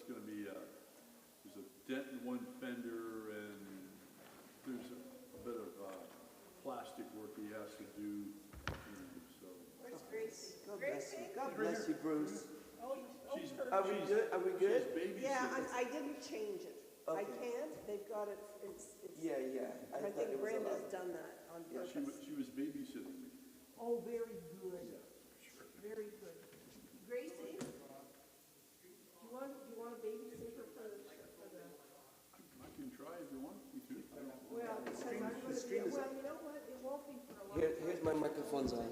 going to be, there's a dent in one fender, and there's a bit of plastic work he has to do, so. Where's Gracie? God bless you. God bless you, Bruce. She's, Are we good? Are we good? she's babysitting. Yeah, I didn't change it. I Okay. can't, they've got it, it's, Yeah, yeah. I thought think it was a Brenda's lot. done that on Yeah, purpose. she was babysitting me. Oh, very good, very good. Gracie, do you want a babysitter for the, I can try if you want me to. I don't- well, because I'm gonna be, screen is well, you know what, it won't be for a long time. Here's my microphone's on.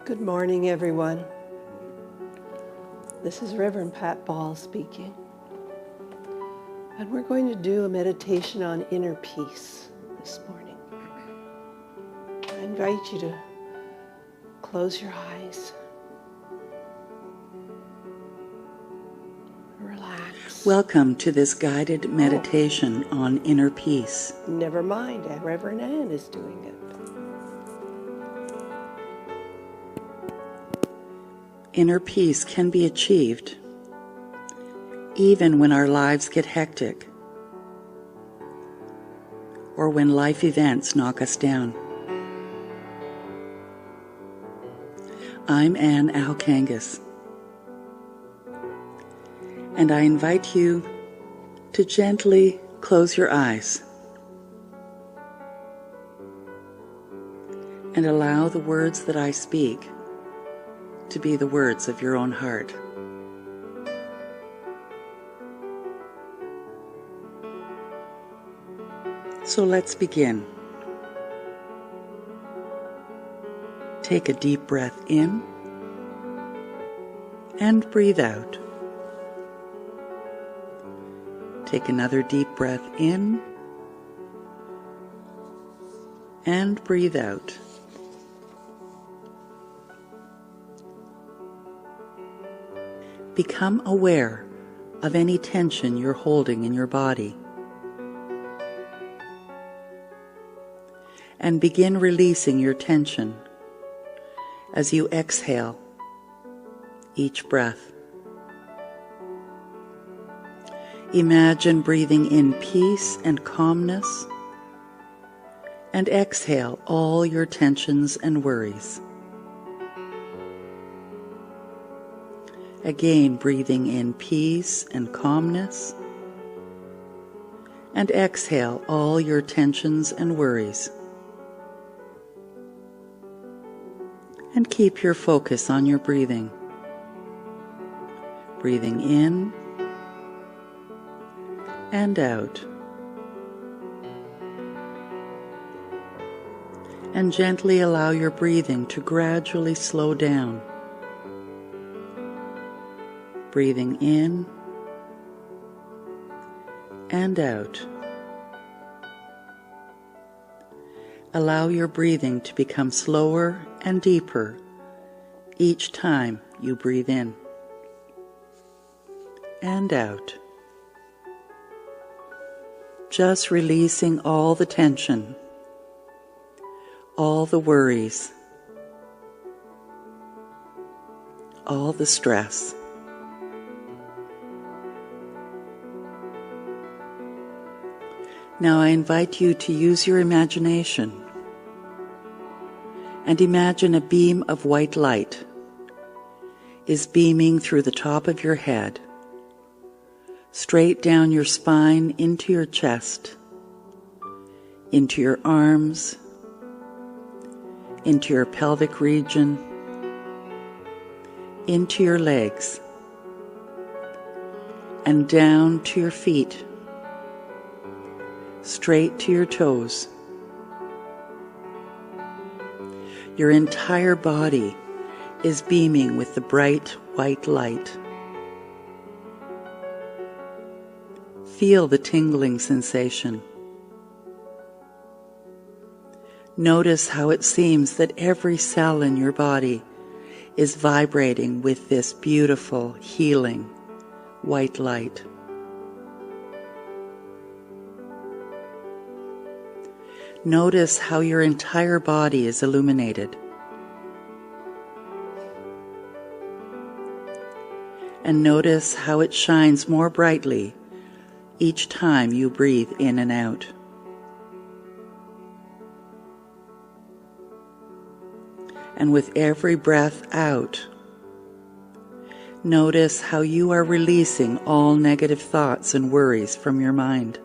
Good morning, everyone. This is Rev Pat Ball speaking. And we're going to do a meditation on inner peace this morning. I invite you to close your eyes. Relax. Welcome to this guided meditation on inner peace. Never mind, Reverend Ann is doing it. Inner peace can be achieved even when our lives get hectic or when life events knock us down. I'm Ann Alkangas, and I invite you to gently close your eyes and allow the words that I speak to be the words of your own heart. So let's begin. Take a deep breath in and breathe out. Take another deep breath in and breathe out. Become aware of any tension you're holding in your body. And begin releasing your tension as you exhale each breath. Imagine breathing in peace and calmness, and exhale all your tensions and worries. Again, breathing in peace and calmness, and exhale all your tensions and worries. And keep your focus on your breathing. Breathing in and out. And gently allow your breathing to gradually slow down. Breathing in and out. Allow your breathing to become slower and deeper each time you breathe in and out. Just releasing all the tension, all the worries, all the stress. Now I invite you to use your imagination and imagine a beam of white light is beaming through the top of your head, straight down your spine into your chest, into your arms, into your pelvic region, into your legs, and down to your feet, straight to your toes. Your entire body is beaming with the bright white light. Feel the tingling sensation. Notice how it seems that every cell in your body is vibrating with this beautiful, healing white light. Notice how your entire body is illuminated. And notice how it shines more brightly each time you breathe in and out. And with every breath out, notice how you are releasing all negative thoughts and worries from your mind.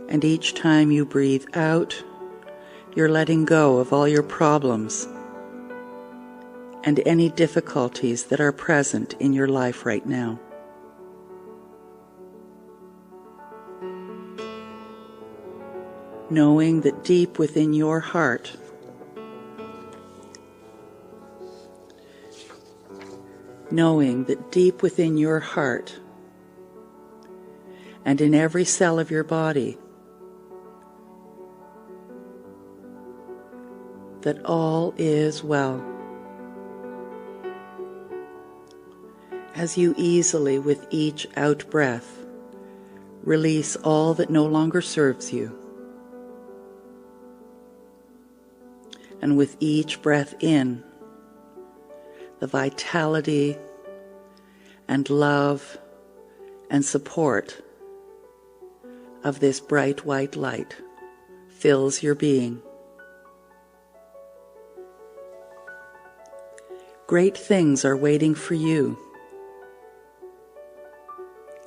And each time you breathe out, you're letting go of all your problems and any difficulties that are present in your life right now. Knowing that deep within your heart knowing that deep within your heart and in every cell of your body, that all is well. As you easily, with each out-breath, release all that no longer serves you, and with each breath in, the vitality and love and support of this bright white light fills your being. Great things are waiting for you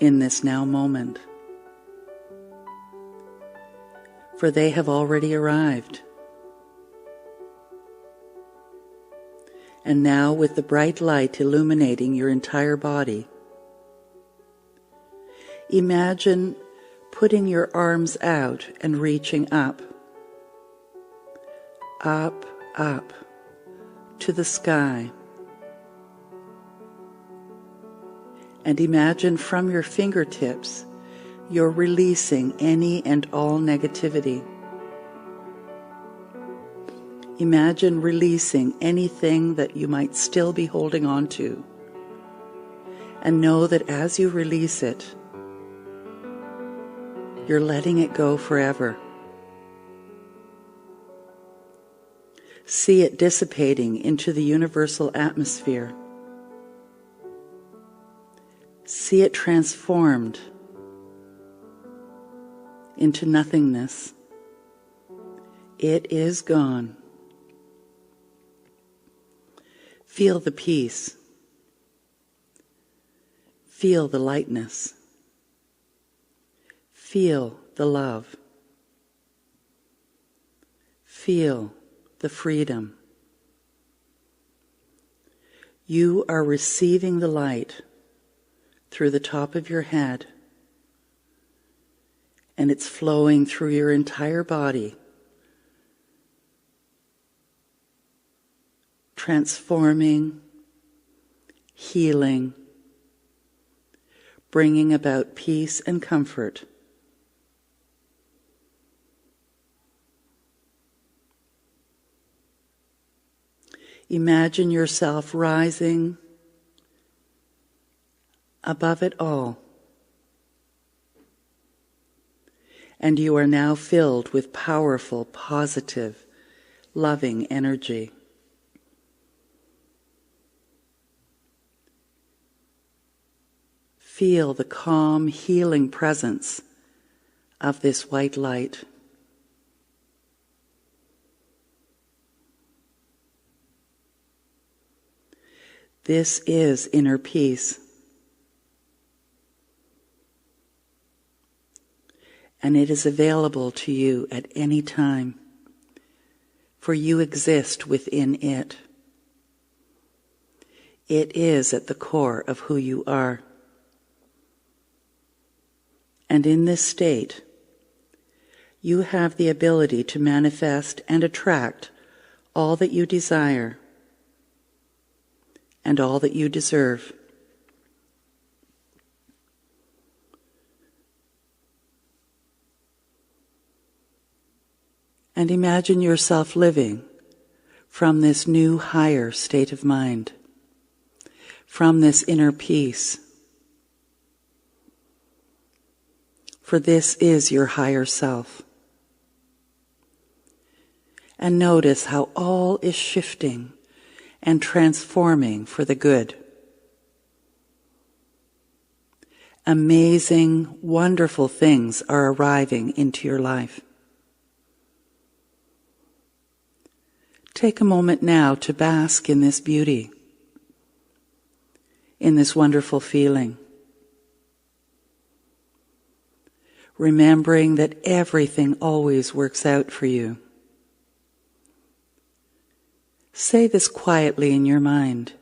in this now moment, for they have already arrived. And now, with the bright light illuminating your entire body, imagine putting your arms out and reaching up, up, up to the sky. And imagine from your fingertips, you're releasing any and all negativity. Imagine releasing anything that you might still be holding on to. And know that as you release it, you're letting it go forever. See it dissipating into the universal atmosphere. See it transformed into nothingness. It is gone. Feel the peace. Feel the lightness. Feel the love. Feel the freedom. You are receiving the light through the top of your head, and it's flowing through your entire body, transforming, healing, bringing about peace and comfort. Imagine yourself rising above it all, and you are now filled with powerful, positive, loving energy. Feel the calm, healing presence of this white light. This is inner peace. And it is available to you at any time, for you exist within it. It is at the core of who you are. And in this state, you have the ability to manifest and attract all that you desire and all that you deserve. And imagine yourself living from this new higher state of mind, from this inner peace. For this is your higher self. And notice how all is shifting and transforming for the good. Amazing, wonderful things are arriving into your life. Take a moment now to bask in this beauty, in this wonderful feeling, remembering that everything always works out for you. Say this quietly in your mind.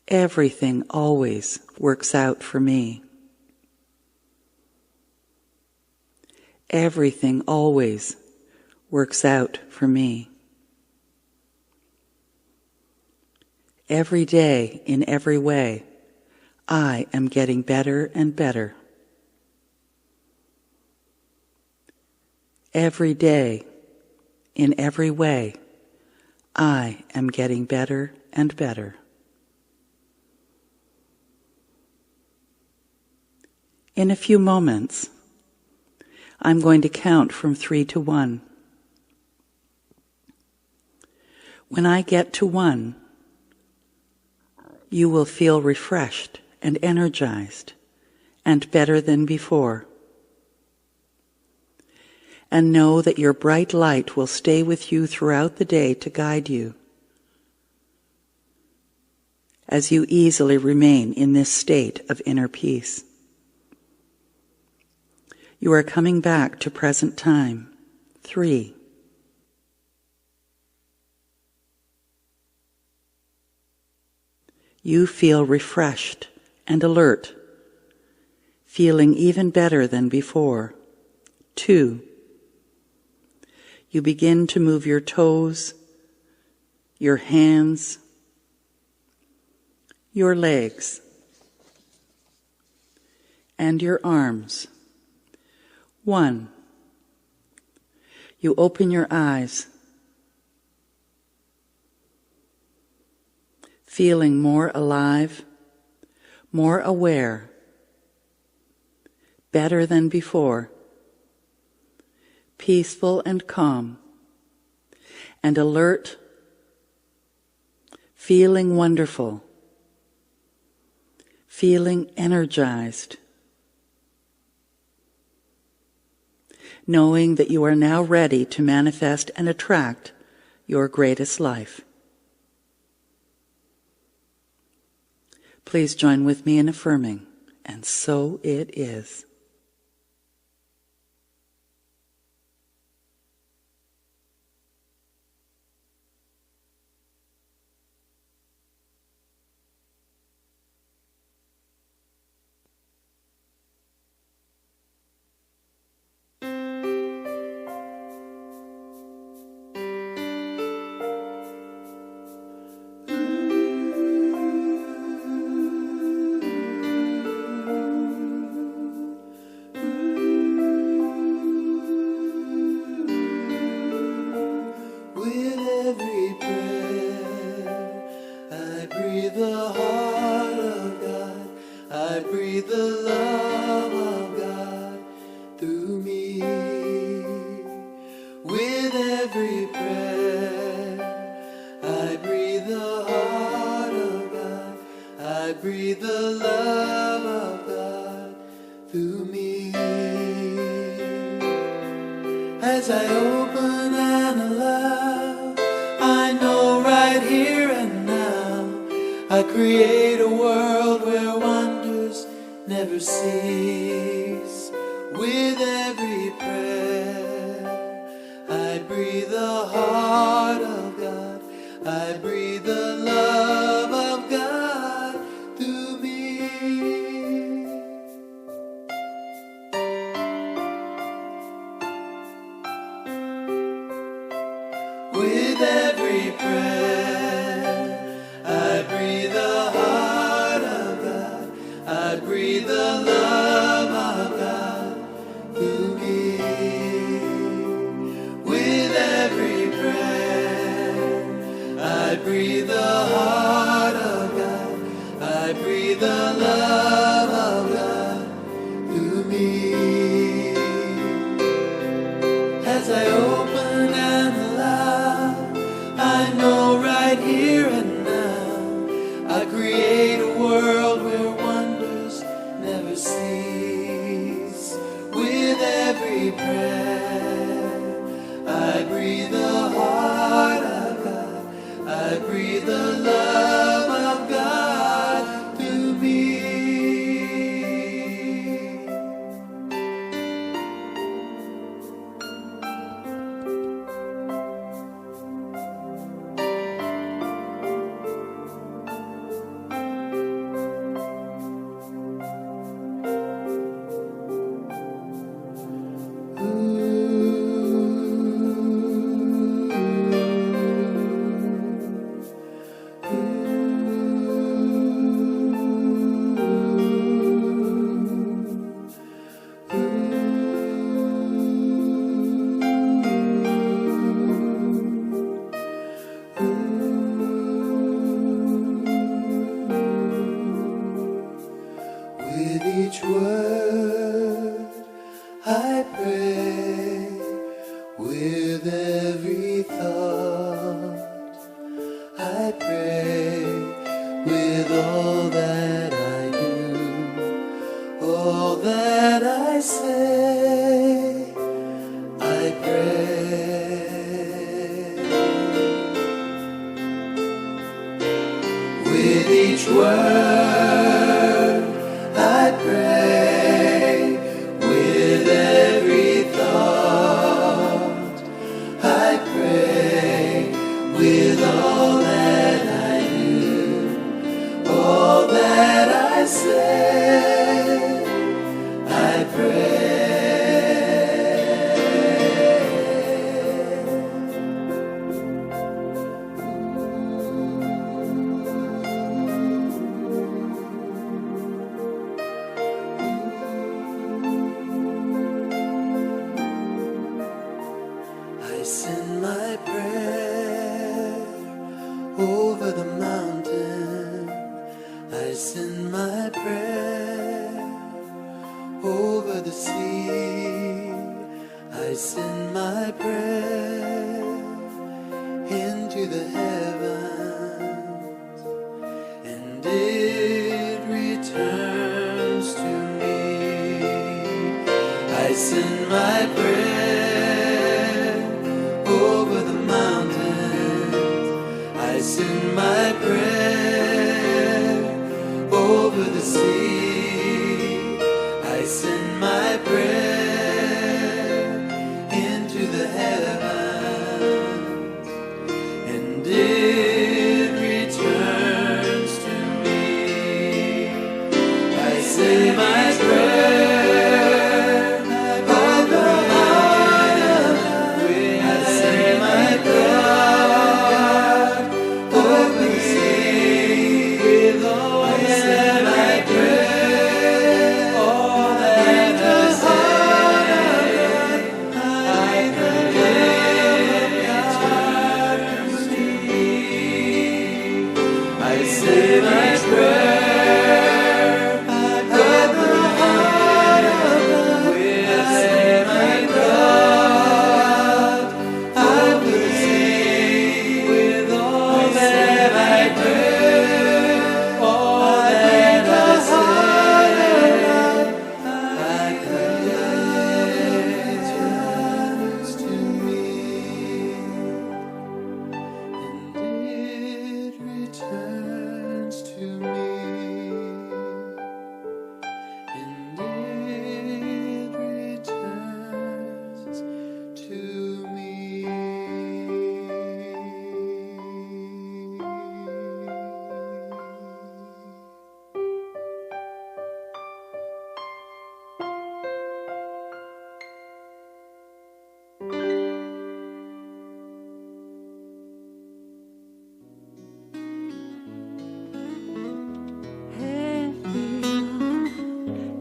Everything always works out for me. Everything always works out for me. Every day, in every way, I am getting better and better. Every day, in every way, I am getting better and better. In a few moments, I'm going to count from 3 to 1. When I get to 1, you will feel refreshed and energized and better than before. And know that your bright light will stay with you throughout the day to guide you as you easily remain in this state of inner peace. You are coming back to present time. 3. You feel refreshed and alert, feeling even better than before. 2. You begin to move your toes, your hands, your legs, and your arms. 1. You open your eyes, feeling more alive, more aware, better than before, peaceful and calm, and alert, feeling wonderful, feeling energized, knowing that you are now ready to manifest and attract your greatest life. Please join with me in affirming, and so it is. As I open and allow, I know right here and now, I create a world where wonders never cease. With every prayer, I breathe the heart of God, I breathe the love of God through me. With every prayer, I breathe the heart of God, I breathe the love of God through me. With every prayer, I breathe the heart of God, I breathe the love of God through me. As I open and allow, I know right here and now, I create a world where wonders never cease. With every prayer, I breathe the heart of God, I breathe the love of God through me. each word I pray, with every thought I pray, with all that I do, all that I say, I pray. With each word I pray, with every thought I pray, with all that I do, all that I say, I pray. I send my prayer over the mountain. I send my prayer over the sea. I send my prayer into the heavens, and it returns to me. I send my prayer over the mountains. I send my prayer over the sea. I send my prayer into the heavens, and it returns to me. I say my prayer over the mountain. I say my prayer over the sea. With all I say my prayer, all that I say, I returns to me. I say my prayer over the heart of God. I say my God over the sea. With all that I pray, all that I say, I pray returns to me, and it returns to me, and it returns to me.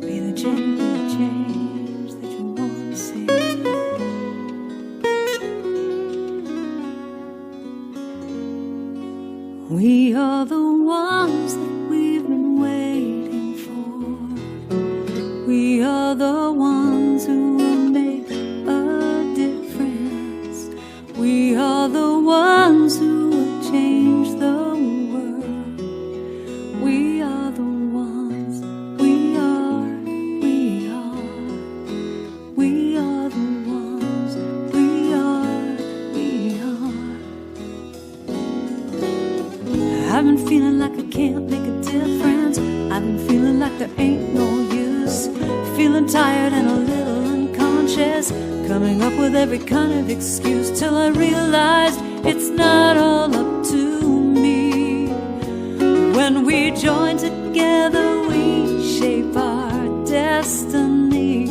Be the change that you want to see. We are the ones that we've been waiting for. We are the ones who will make a difference. We are the ones who will change the world. We are the ones. We are the ones. We are. I've been feeling like I can't make a difference. I've been feeling like there ain't no use. Feeling tired and a little unconscious, coming up with every kind of excuse, till I realized it's not all up to me. When we join together, we shape our destiny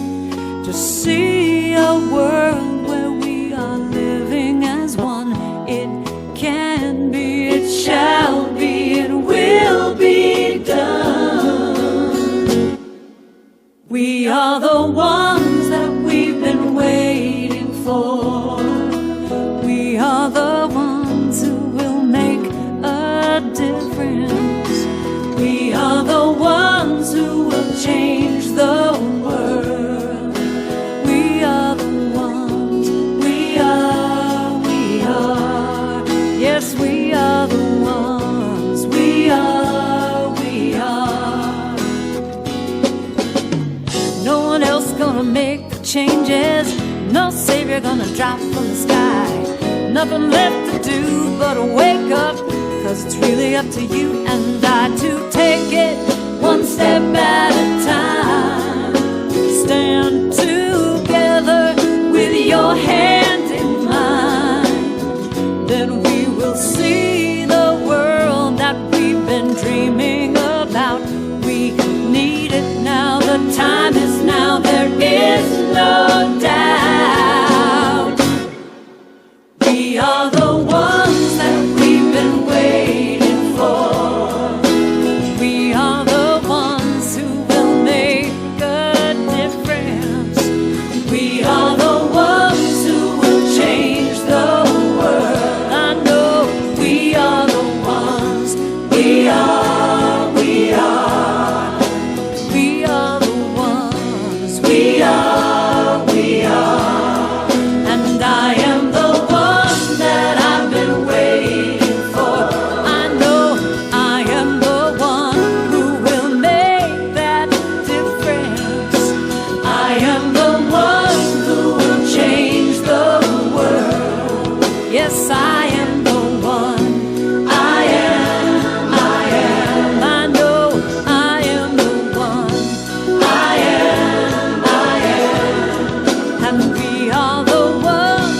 to see a world where we are living as one. It can be, it shall be, it will be done. We are the ones that we've been waiting for. We are the ones who will make a difference. We are the ones who will change the make the changes. No savior gonna drop from the sky. Nothing left to do but wake up, 'cause it's really up to you and I to take it one step at a time. Stand together with your hand in mine. Then we will see the world that we've been dreaming about. We need it now, the time is now, there is no doubt. We are the ones that we've been waiting for. We are the ones who will make a difference. We are the ones who will change the world. I know we are the ones. We are the ones. We are. And I am the one that I've been waiting for. I know I am the one who will make that difference. I am the one who will change the world. Yes, I am the one. I know I am the one. I am. And we are the ones.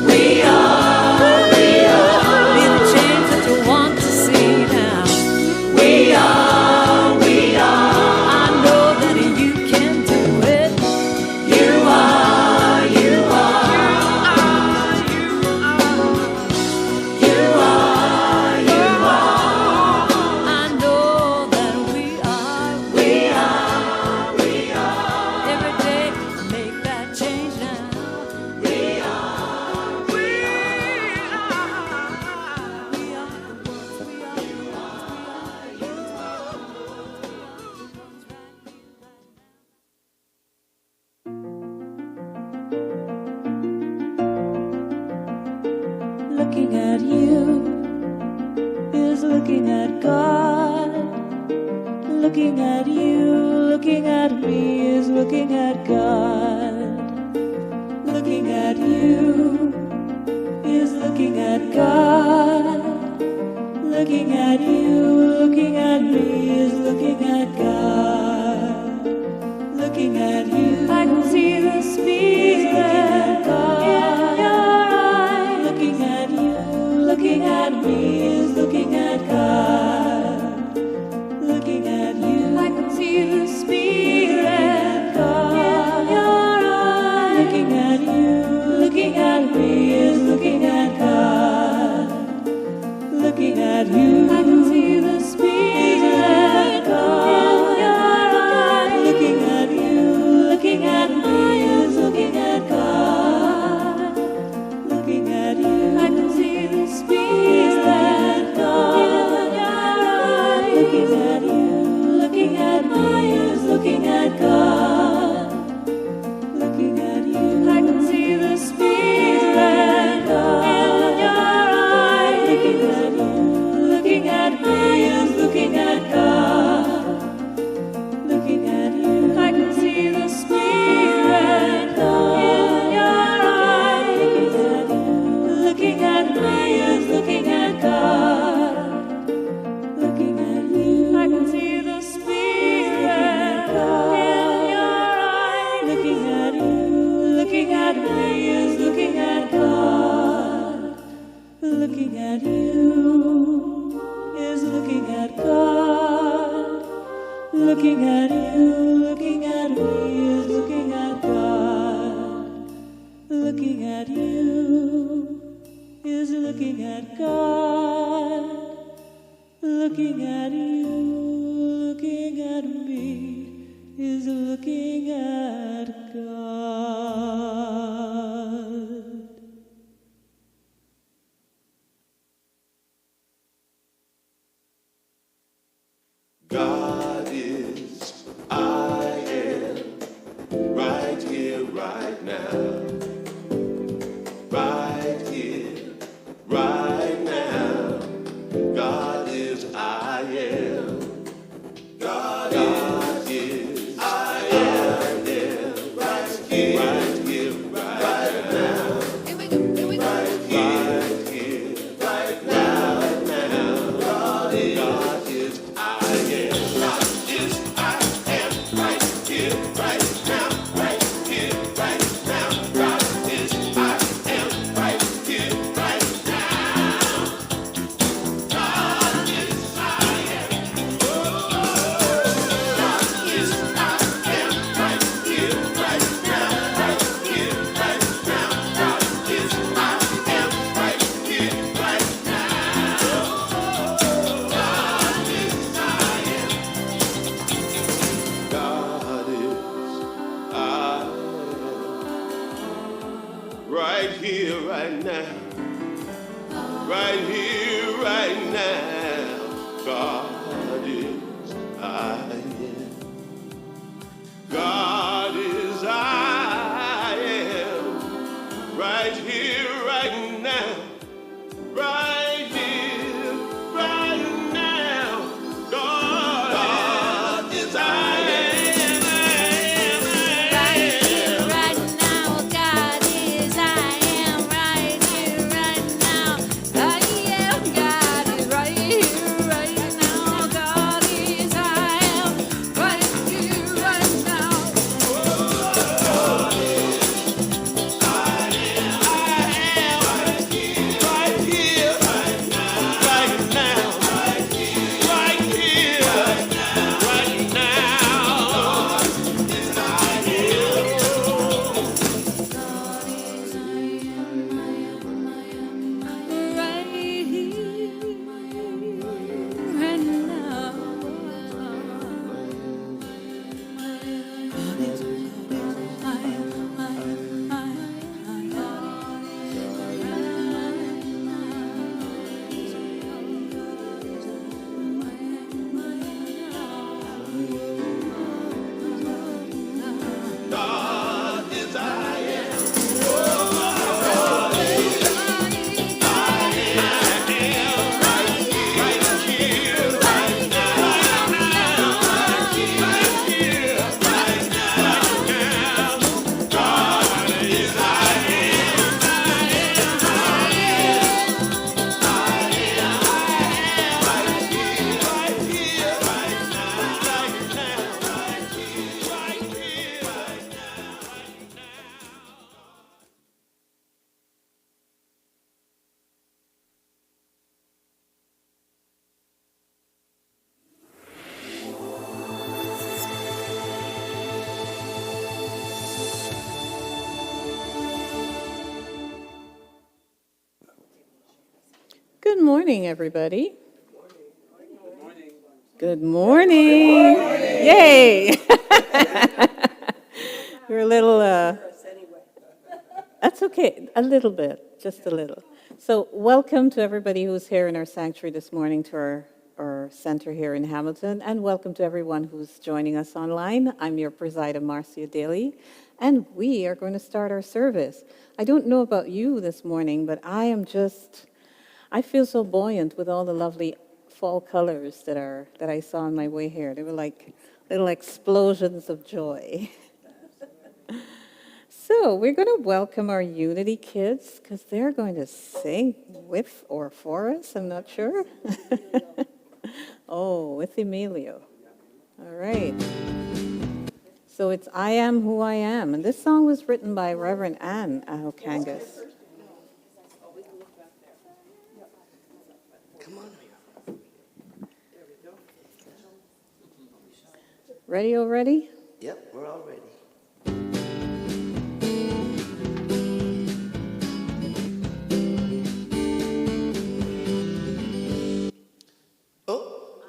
We are. Be the change that you want to see now. We are. I know that you can do it. You are. You are. I know that we are. Every day make that change now. We are the ones. We are the ones. Looking at you is looking at God. Looking at you, looking at me is looking at God. Looking at you is looking at God. Looking at you, looking at me is looking at God. Looking at you, I can see the Spirit God in your eyes. Looking at you, looking at me is looking at God. Looking at you, I can see the Spirit God in your eyes. Looking at you, looking at me is looking at God. Looking at you, I can see the Spirit God in your eyes. Looking at you, looking at me is looking at God. Looking at you, I can see the Spirit God in your eyes. Looking at you, looking at me is looking at God. Looking at you, I can see the Spirit God in your eyes. Looking at you, looking at me is looking at God. Looking at you, I can see the Spirit God in your eyes. Looking at me is looking at God. Looking at you, I can see the Spirit God in your eyes. Looking at you, looking at me is looking at God. Looking at you is looking at God. Looking at you, looking at me is looking at God. Looking at you is looking at God. Looking at you, looking at me is looking at God. God is, I am, right here, right now. Right here, right now. God is, I am. God is, I am, right now. Right here, right now. God is I am. God is I am. Right here, right now. Right here, right now. God is I am. Right now, God is I am. Right here, right now. I am. God is right here, right now. God is I am. Right here, right now. Right here, right now. Right here, right now. Right here, right now. God is I am. Good morning, everybody. Good morning. Yay. We're a little, that's okay, a little bit, just a little. So welcome to everybody who's here in our sanctuary this morning to our center here in Hamilton, and welcome to everyone who's joining us online. I'm your presider, Marcia Daly, and we are going to start our service. I don't know about you this morning, but I feel so buoyant with all the lovely fall colors that I saw on my way here. They were like little explosions of joy. So we're going to welcome our Unity kids because they're going to sing with or for us, I'm not sure. Oh, with Emilio. All right. So it's I Am Who I Am. And this song was written by Reverend Anne Ahokangas. Ready already? Yep, we're all ready. Oh,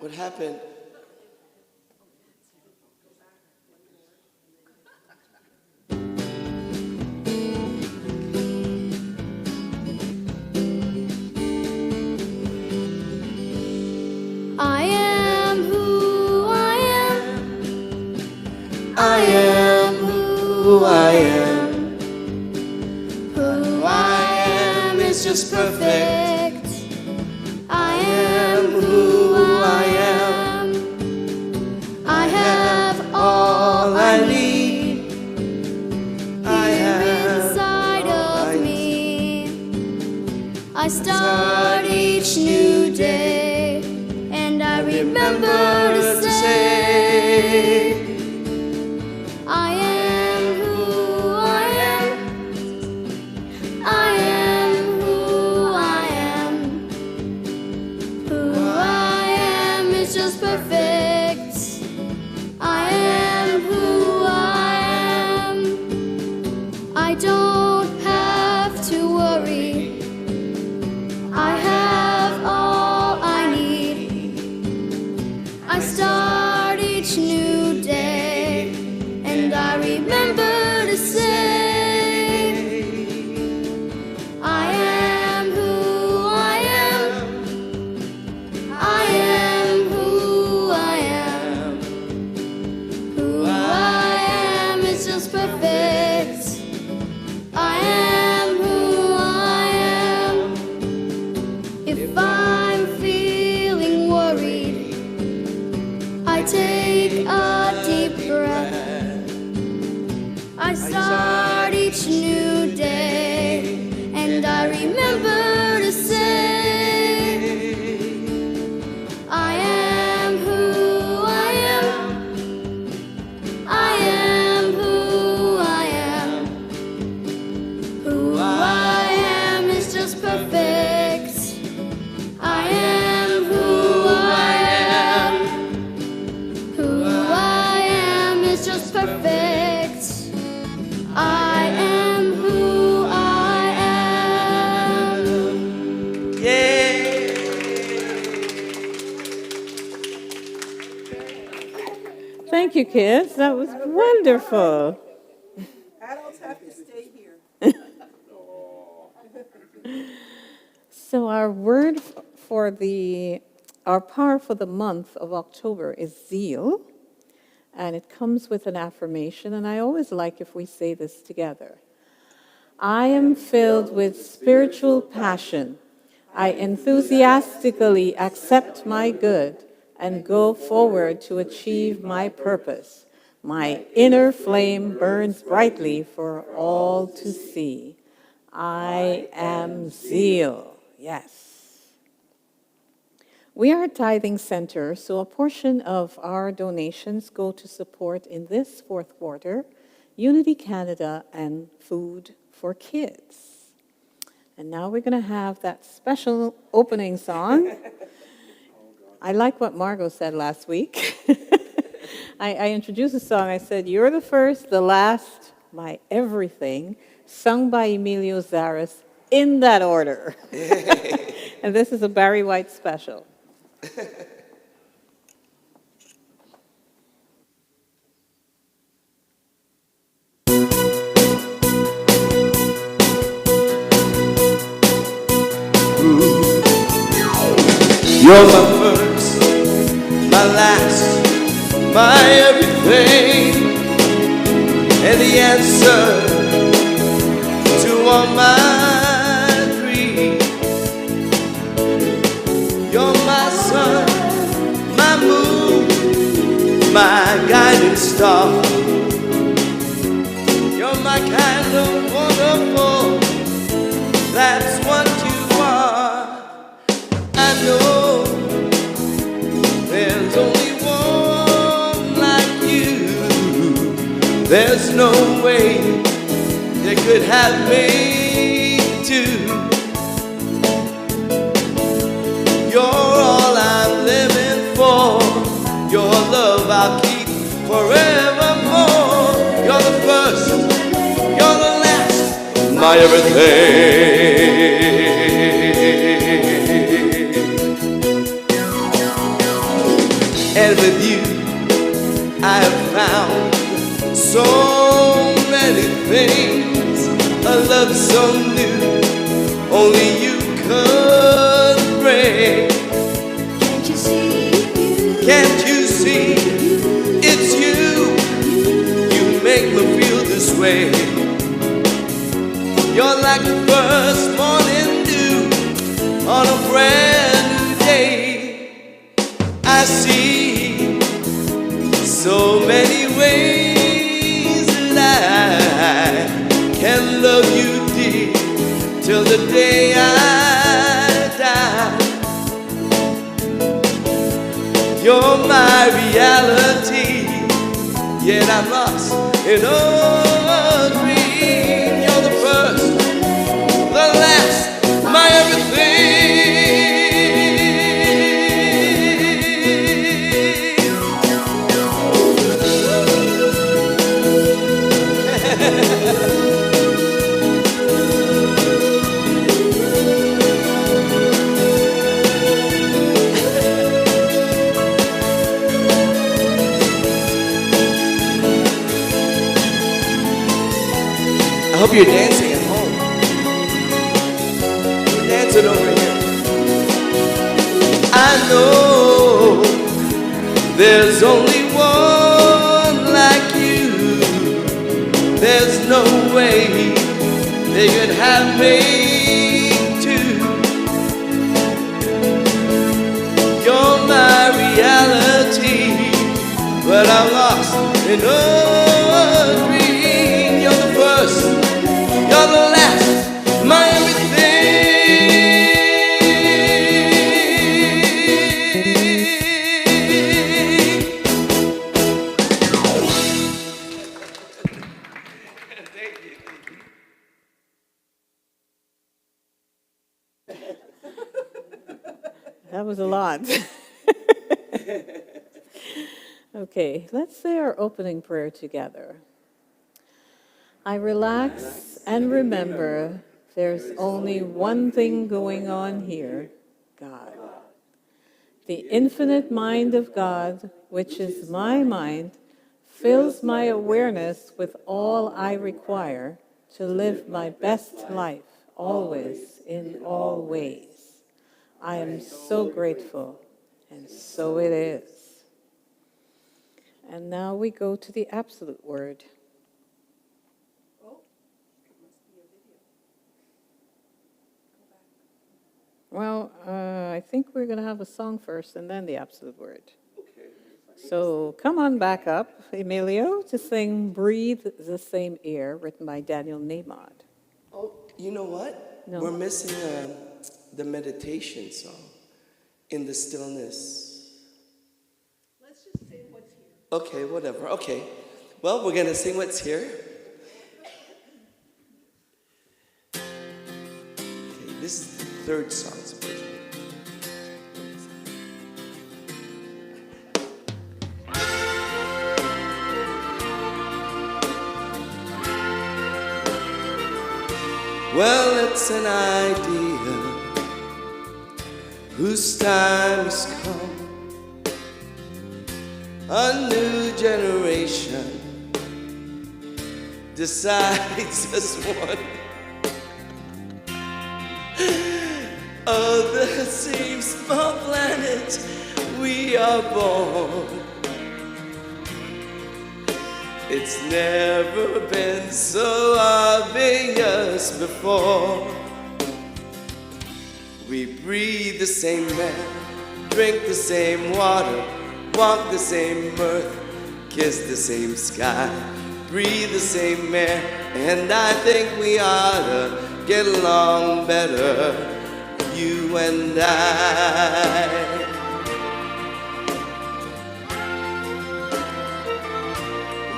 what happened? I am who I am. I am who I am. Who I am is just perfect. I am who I am. I have all I need I have inside all I of me. I start each new day, and I remember to say, I am who I am. I am who I am. Who I am is just perfect. I am who I am. I don't have to worry. I have all I need. I start each new day, and I remember to say, Thank you, kids. That was wonderful. Adults have to stay here. So our word for our power for the month of October is zeal, and it comes with an affirmation, and I always like if we say this together. I am filled with spiritual passion. I enthusiastically accept my good and go forward to achieve my purpose. My inner flame burns brightly for all to see. I am zeal. Yes. We are a tithing center, so a portion of our donations go to support in this fourth quarter Unity Canada and Food for Kids. And now we're going to have that special opening song. I like what Margot said last week. I introduced the song. I said, "You're the first, the last, my everything," sung by Emilio Zaras in that order. And this is a Barry White special. You're my first, my last, my everything, and the answer to all my dreams. You're my sun, my moon, my guiding star. You're my kind of wonderful, that's what you are. I know there's only one like you. There's no way they could have made two. You're all I'm living for. Your love I'll keep forevermore. You're the first, you're the last, my everything. And with you, I have found so many things, a love so new, only you could bring. Can't you see? Can't you see? It's you. You make me feel this way. You're like the first morning dew on a brand new day. I see so many ways that I can love you dear till the day I die. You're my reality, yet I'm lost in a dream. You're the first, the last, my everything. I hope you're dancing at home. You're dancing over here. I know there's only one like you. There's no way they could have made two. You're my reality, but I'm lost in a dream. You're the first, you're the last, my everything. That was a lot. Okay, let's say our opening prayer together. I relax and remember there's only one thing going on here, God. The infinite mind of God, which is my mind, fills my awareness with all I require to live my best life, always, in all ways. I am so grateful, and so it is. And now we go to the absolute word. Well, I think we're going to have a song first and then the absolute word. So come on back up, Emilio, to sing Breathe the Same Air, written by Daniel Namod. Oh, you know what? No. We're missing the meditation song, In the Stillness. Let's just say what's here. Okay, whatever. Okay. Well, we're going to sing what's here. Okay, this is the third song, supposedly. Well, it's an idea whose time has come. A new generation decides as one of the same small planet we are born. It's never been so obvious before. We breathe the same air, drink the same water, walk the same earth, kiss the same sky, breathe the same air, and I think we ought to get along better, you and I.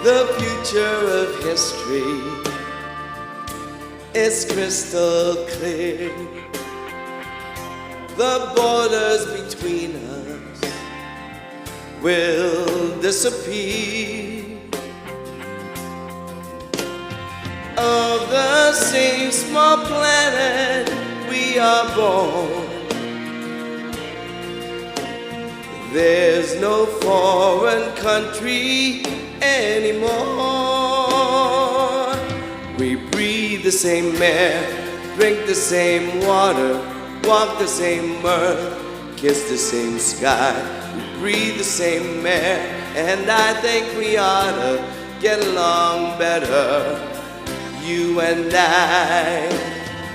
The future of history is crystal clear. The borders between us will disappear. Of the same small planet we are born. There's no foreign country anymore. We breathe the same air, drink the same water, walk the same earth, kiss the same sky. We breathe the same air, and I think we ought to get along better, you and I.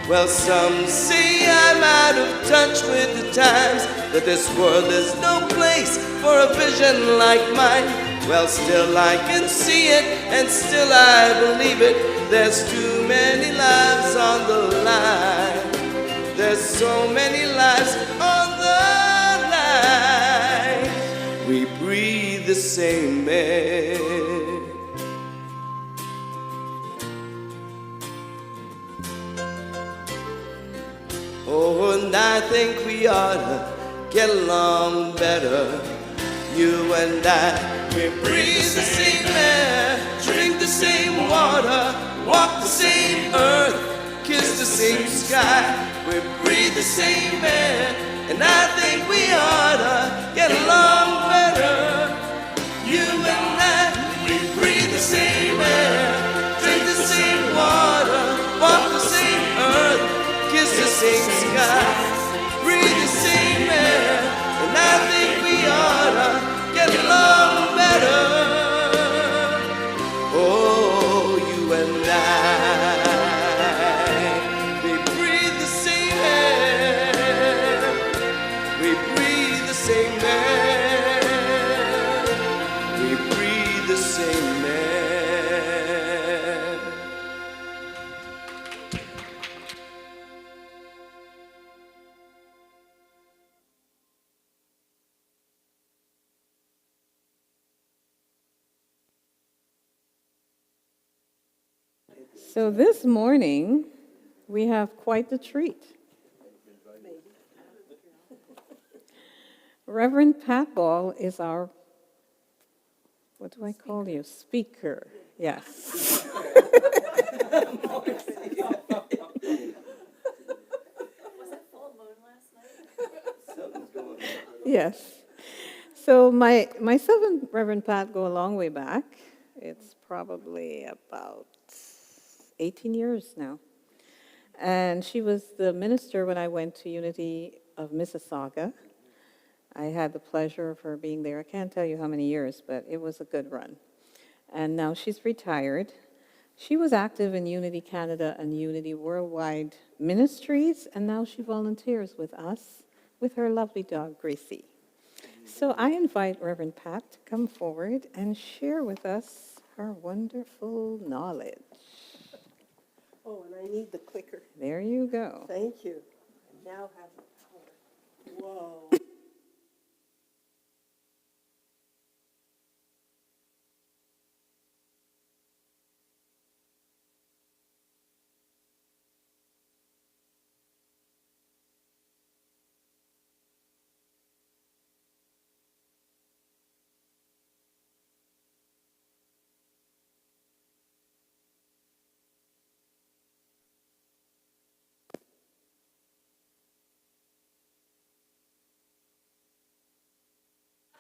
Well, some say I'm out of touch with the times, that this world is no place for a vision like mine. Well, still I can see it, and still I believe it. There's too many lives on the line. There's so many lives on the line. We breathe the same air. Oh, and I think we ought to get along better, you and I. We breathe the same air, drink the same water, walk the same earth, kiss the same sky. We breathe the same air, and I think we ought to get along better, you and I. We breathe the same air, drink the same water, walk the same earth, kiss the same sky, breathe the same air, and I think we ought to get along better. Oh, you and I, we breathe the same air, we breathe the same air, we breathe the same air. So this morning, we have quite the treat. Reverend Pat Ball is our, what do I call you? Speaker. Yes. Yes. So myself and Reverend Pat go a long way back. It's probably about 18 years now. And she was the minister when I went to Unity of Mississauga. I had the pleasure of her being there. I can't tell you how many years, but it was a good run. And now she's retired. She was active in Unity Canada and Unity Worldwide Ministries, and now she volunteers with us with her lovely dog, Gracie. So I invite Reverend Pat to come forward and share with us her wonderful knowledge. Oh, and I need the clicker. There you go. Thank you. I now have the power. Whoa.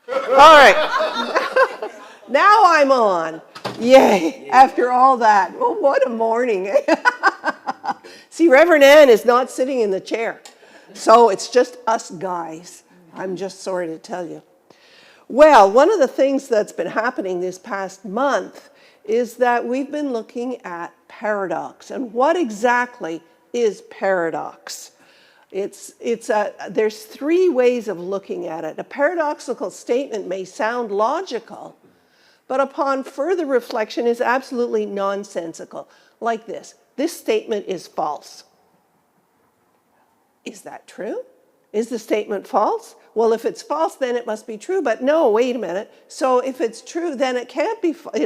All right. Now I'm on. Yay. After all that. Oh, what a morning. See, Reverend Ann is not sitting in the chair. So it's just us guys. I'm just sorry to tell you. Well, one of the things that's been happening this past month is that we've been looking at paradox. And what exactly is paradox? There's three ways of looking at it. A paradoxical statement may sound logical, but upon further reflection is absolutely nonsensical. Like this statement is false. Is that true? Is the statement false? Well, if it's false, then it must be true. But no, wait a minute. So if it's true, then it can't be false.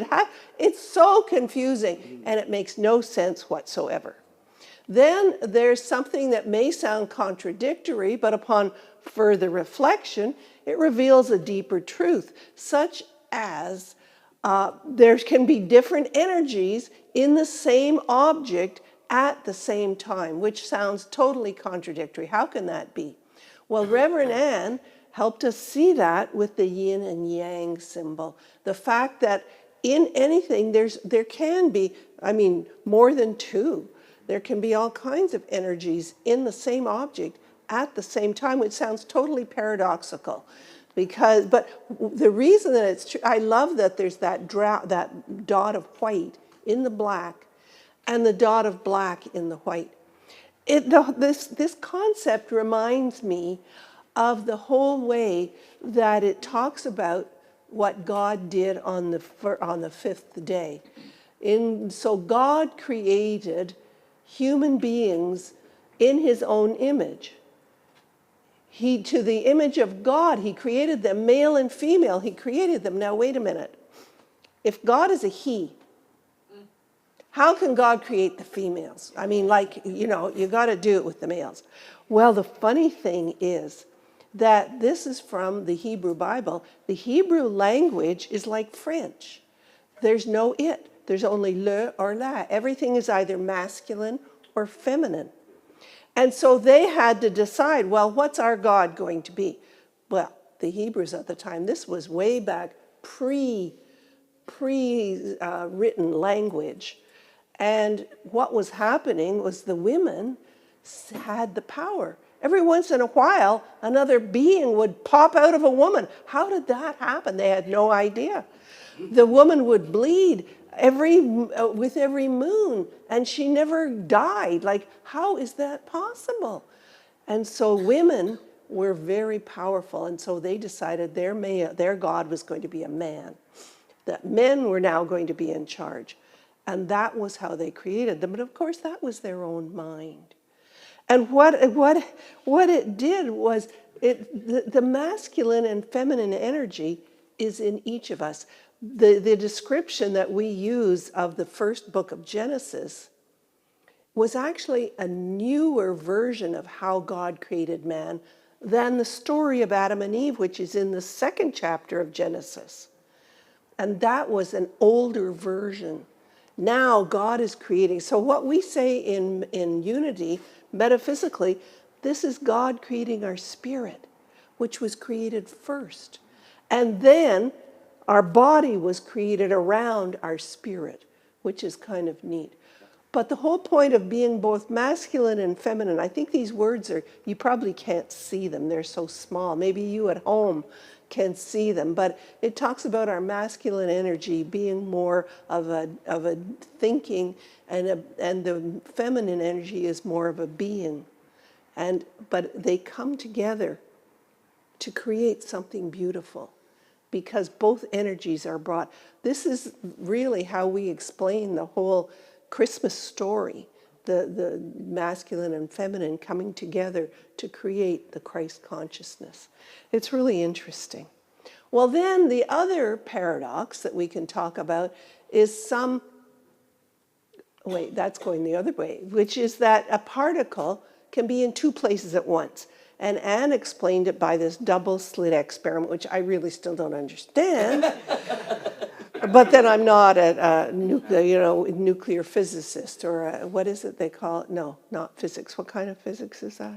It's so confusing, and it makes no sense whatsoever. Then there's something that may sound contradictory, but upon further reflection, it reveals a deeper truth, such as there can be different energies in the same object at the same time, which sounds totally contradictory. How can that be? Well, Reverend Ann helped us see that with the yin and yang symbol. The fact that in anything, there can be, more than two. There can be all kinds of energies in the same object at the same time, which sounds totally paradoxical. But the reason that it's true, I love that there's that dot of white in the black and the dot of black in the white. This concept reminds me of the whole way that it talks about what God did on the fifth day. So God created human beings in his own image. To the image of God, he created them, male and female, he created them. Now, wait a minute. If God is a he, how can God create the females? You got to do it with the males. Well, the funny thing is that this is from the Hebrew Bible. The Hebrew language is like French. There's no it. There's only le or la. Everything is either masculine or feminine. And so they had to decide, well, what's our God going to be? Well, the Hebrews at the time, this was way back pre-written language. And what was happening was the women had the power. Every once in a while, another being would pop out of a woman. How did that happen? They had no idea. The woman would bleed with every moon, and she never died. Like, how is that possible? And so women were very powerful, and so they decided their God was going to be a man, that men were now going to be in charge. And that was how they created them. But of course, that was their own mind. And what it did was, the masculine and feminine energy is in each of us. The description that we use of the first book of Genesis was actually a newer version of how God created man than the story of Adam and Eve, which is in the second chapter of Genesis. And that was an older version. Now God is creating. So what we say in unity, metaphysically, this is God creating our spirit. which was created first. And then our body was created around our spirit, which is kind of neat. But the whole point of being both masculine and feminine, I think these words are, you probably can't see them, they're so small. Maybe you at home can see them, but it talks about our masculine energy being more of a thinking, and the feminine energy is more of a being. But they come together to create something beautiful, because both energies are brought. This is really how we explain the whole Christmas story, the masculine and feminine coming together to create the Christ consciousness. It's really interesting. Well, then the other paradox that we can talk about is that's going the other way, which is that a particle can be in two places at once. And Anne explained it by this double slit experiment, which I really still don't understand. But then I'm not a nuclear physicist, or what is it they call it? No, not physics. What kind of physics is that?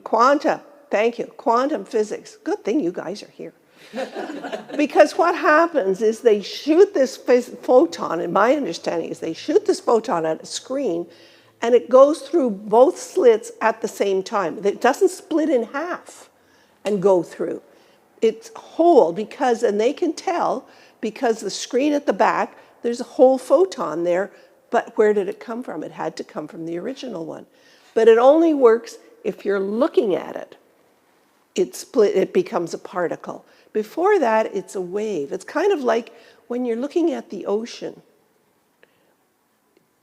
Quantum. Thank you. Quantum physics. Good thing you guys are here. Because what happens is they shoot this photon, and my understanding is they shoot this photon at a screen, and it goes through both slits at the same time. It doesn't split in half and go through. It's whole, and they can tell, because the screen at the back, there's a whole photon there, but where did it come from? It had to come from the original one. But it only works if you're looking at it. It becomes a particle. Before that, it's a wave. It's kind of like when you're looking at the ocean.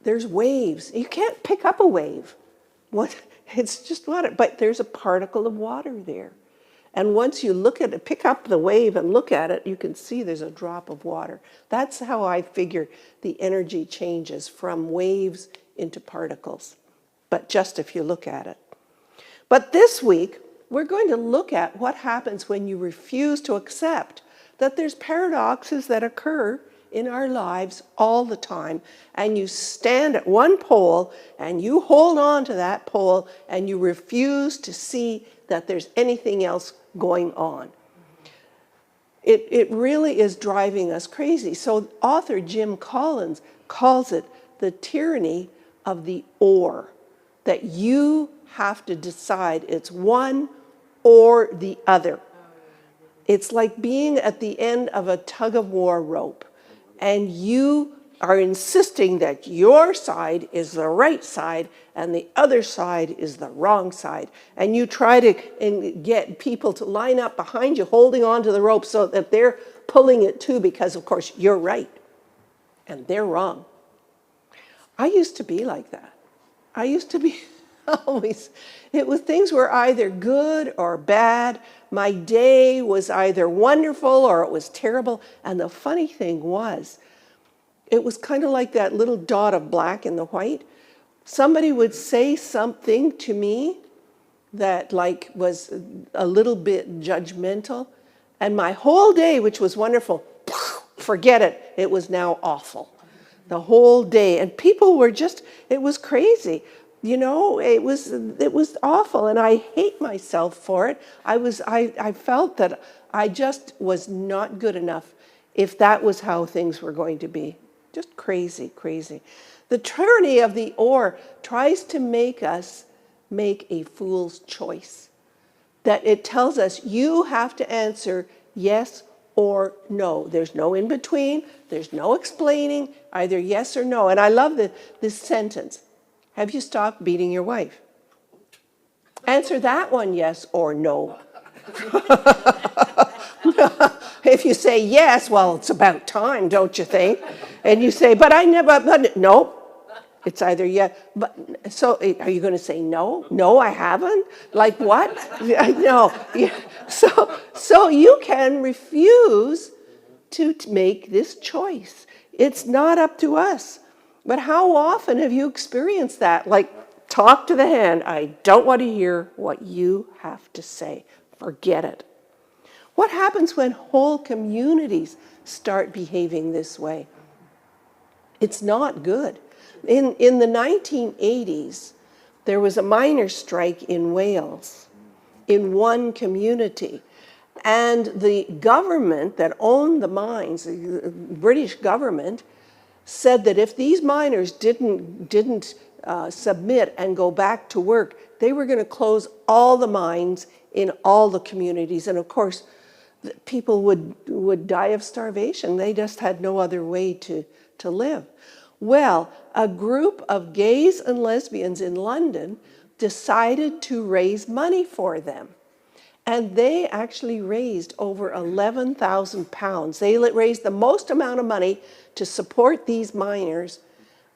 There's waves. You can't pick up a wave. It's just water, but there's a particle of water there. And once you look at it, pick up the wave and look at it, you can see there's a drop of water. That's how I figure the energy changes from waves into particles, but just if you look at it. But this week, we're going to look at what happens when you refuse to accept that there's paradoxes that occur in our lives all the time, and you stand at one pole and you hold on to that pole and you refuse to see that there's anything else going on. It really is driving us crazy. So author Jim Collins calls it the tyranny of the or, that you have to decide it's one or the other. It's like being at the end of a tug-of-war rope, and you are insisting that your side is the right side and the other side is the wrong side. And you try to get people to line up behind you, holding on to the rope so that they're pulling it too, because of course you're right and they're wrong. I used to be like that. I used to be always, things were either good or bad. My day was either wonderful or it was terrible. And the funny thing was, it was kind of like that little dot of black in the white. Somebody would say something to me that was a little bit judgmental, and my whole day, which was wonderful, forget it, it was now awful. The whole day. And people were it was crazy. It was awful, and I hate myself for it. I felt that I just was not good enough if that was how things were going to be. Just crazy, crazy. The tyranny of the or tries to make us make a fool's choice. That it tells us you have to answer yes or no. There's no in between. There's no explaining, either yes or no. And I love this sentence. Have you stopped beating your wife? Answer that one yes or no. If you say yes, well, it's about time, don't you think? And you say, but I never, no. It's either yes, but so are you going to say no? No, I haven't? Like what? No. So you can refuse to make this choice. It's not up to us. But how often have you experienced that? Like, talk to the hand. I don't want to hear what you have to say. Forget it. What happens when whole communities start behaving this way? It's not good. In the 1980s, there was a miners' strike in Wales, in one community. And the government that owned the mines, the British government, said that if these miners didn't submit and go back to work, they were going to close all the mines in all the communities. And of course, people would die of starvation. They just had no other way to live. Well, a group of gays and lesbians in London decided to raise money for them. And they actually raised over £11,000. They raised the most amount of money to support these miners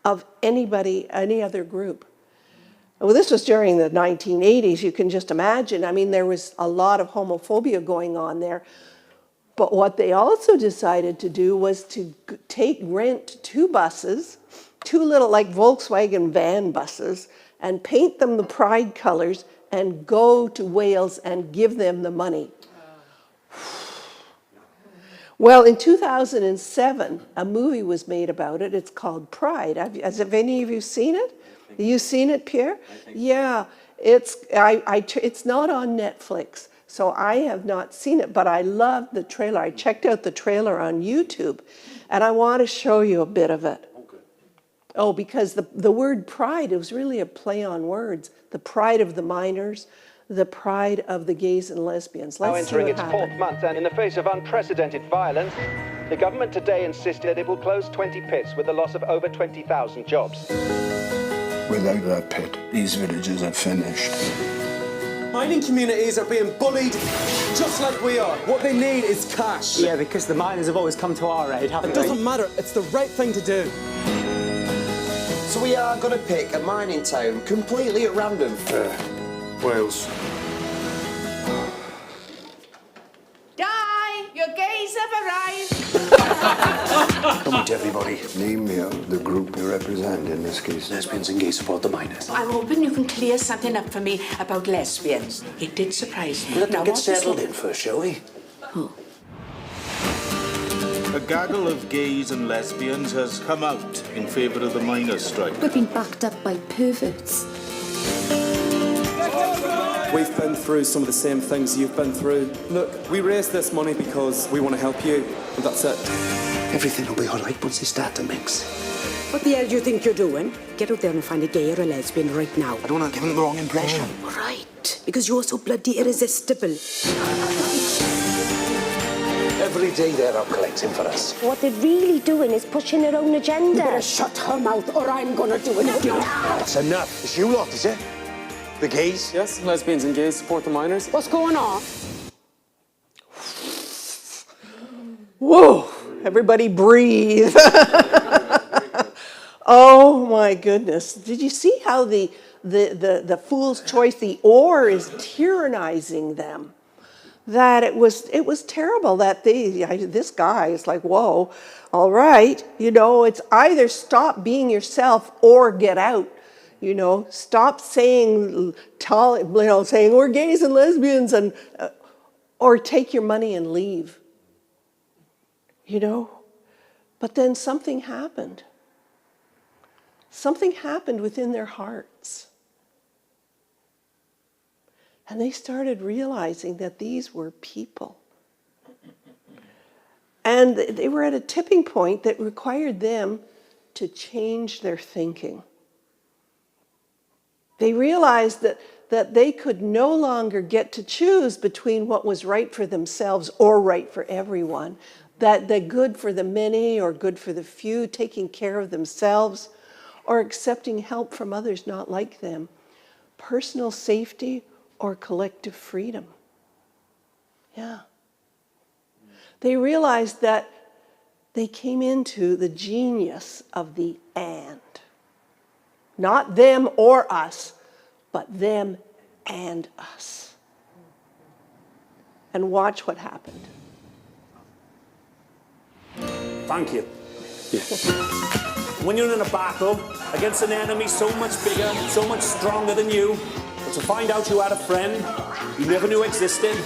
of any other group. Well, this was during the 1980s. You can just imagine. I mean, there was a lot of homophobia going on there. But what they also decided to do was to rent 2 buses, 2 little like Volkswagen van buses, and paint them the pride colors and go to Wales and give them the money. Well, in 2007, a movie was made about it. It's called Pride. Have any of you seen it? Have you seen it, Pierre? Yeah, it's not on Netflix, so I have not seen it, but I loved the trailer. I checked out the trailer on YouTube, and I want to show you a bit of it. Oh, because the word pride, it was really a play on words. The pride of the miners, the pride of the gays and lesbians. Now entering its 4th month, and in the face of unprecedented violence, the government today insisted it will close 20 pits with the loss of over 20,000 jobs. Without that pit, these villages are finished. Mining communities are being bullied just like we are. What they need is cash. Yeah, because the miners have always come to our aid, haven't they? It doesn't matter. It's the right thing to do. So we are going to pick a mining town completely at random. Wales. Die! Your gays have arrived! Come on, everybody. Name me the group you represent in this case. Lesbians and gays support the miners. I'm hoping you can clear something up for me about lesbians. It did surprise me. Let's get settled in first, shall we? Oh. A gaggle of gays and lesbians has come out in favour of the miners' strike. We've been backed up by perverts. We've been through some of the same things you've been through. Look, we raised this money because we want to help you, and that's it. Everything will be all right once they start to mix. What the hell do you think you're doing? Get out there and find a gay or a lesbian right now. I don't want to give them the wrong impression. Right, because you're so bloody irresistible. Every day they're out collecting for us. What they're really doing is pushing their own agenda. You better shut her mouth or I'm gonna do it again. That's enough. It's you lot, is it? The gays? Yes, lesbians and gays support the miners. What's going on? Whoa, everybody breathe. Oh my goodness. Did you see how the fool's choice, the ore, is tyrannizing them? That it was terrible that this guy is like, whoa, all right, it's either stop being yourself or get out. Stop saying, saying we're gays and lesbians and, or take your money and leave. But then something happened. Something happened within their hearts. And they started realizing that these were people. And they were at a tipping point that required them to change their thinking. They realized that they could no longer get to choose between what was right for themselves or right for everyone. That the good for the many or good for the few, taking care of themselves, or accepting help from others not like them. Personal safety or collective freedom. Yeah. They realized that they came into the genius of the and. Not them or us, but them and us. And watch what happened. Thank you. When you're in a battle against an enemy so much bigger, so much stronger than you, but to find out you had a friend you never knew existed,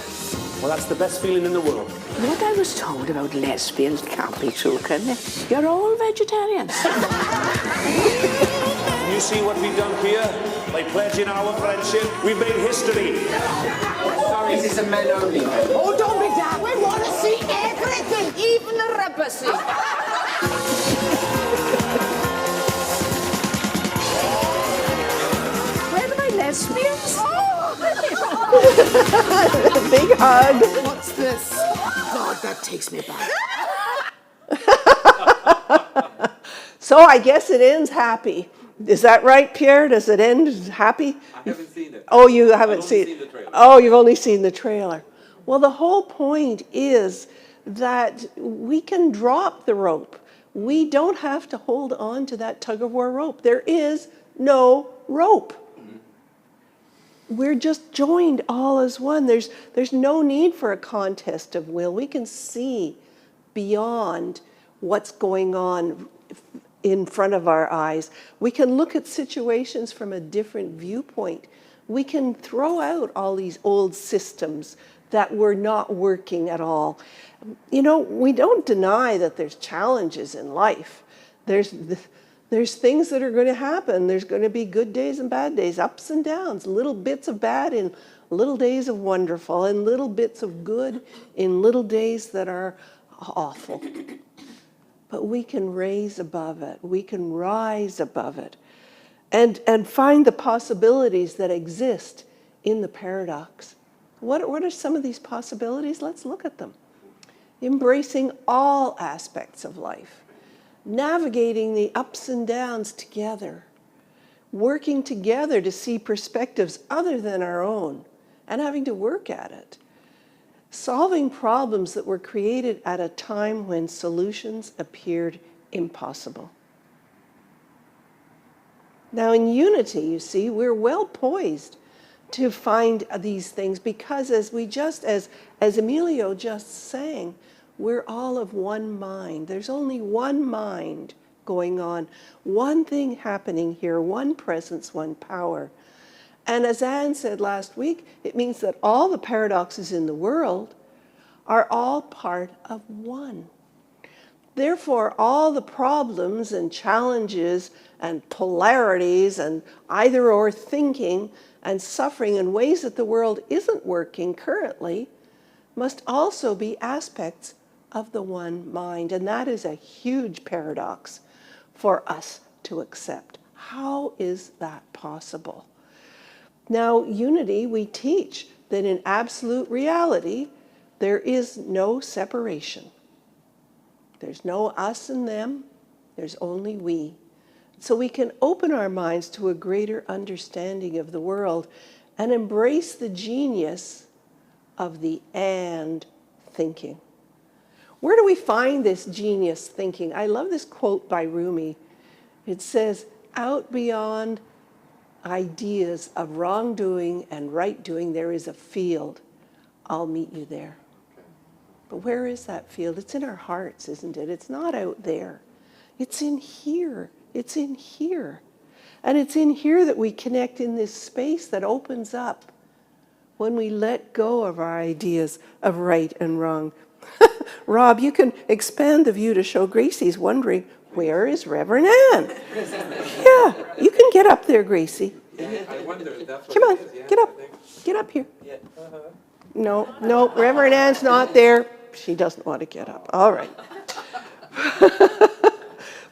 well, that's the best feeling in the world. What I was told about lesbians can't be true, can it? You're all vegetarians. You see what we've done here? By pledging our friendship, we've made history. Sorry, this is a men only. Oh, don't be everything, even the rubber, see? Where are my lesbians? Big hug. What's this? God, that takes me back. So I guess it ends happy. Is that right, Pierre? Does it end happy? I haven't seen it. Oh, you haven't seen the trailer. Oh, you've only seen the trailer. Well, the whole point is that we can drop the rope. We don't have to hold on to that tug-of-war rope. There is no rope. We're just joined all as one. There's no need for a contest of will. We can see beyond what's going on in front of our eyes. We can look at situations from a different viewpoint. We can throw out all these old systems that were not working at all. You know, we don't deny that there's challenges in life. There's things that are going to happen. There's going to be good days and bad days, ups and downs, little bits of bad in little days of wonderful, and little bits of good in little days that are awful. But we can raise above it. We can rise above it and find the possibilities that exist in the paradox. What are some of these possibilities? Let's look at them. Embracing all aspects of life, navigating the ups and downs together, working together to see perspectives other than our own, and having to work at it. Solving problems that were created at a time when solutions appeared impossible. Now in unity, you see, we're well poised to find these things because as Emilio just sang, we're all of one mind. There's only one mind going on, one thing happening here, one presence, one power. And as Anne said last week, it means that all the paradoxes in the world are all part of one. Therefore, all the problems and challenges and polarities and either-or thinking and suffering in ways that the world isn't working currently must also be aspects of the one mind. And that is a huge paradox for us to accept. How is that possible? Now, unity, we teach that in absolute reality, there is no separation. There's no us and them, there's only we. So we can open our minds to a greater understanding of the world and embrace the genius of the and thinking. Where do we find this genius thinking? I love this quote by Rumi. It says, out beyond ideas of wrongdoing and right doing, there is a field. I'll meet you there. But where is that field? It's in our hearts, isn't it? It's not out there. It's in here. It's in here. And it's in here that we connect in this space that opens up when we let go of our ideas of right and wrong. Rob, you can expand the view to show Gracie's wondering, where is Reverend Ann? Yeah, you can get up there, Gracie. I wonder if that's what Come on, it is, yeah, get up. I think. Get up here. Yeah. No, Reverend Ann's not there. She doesn't want to get up. All right.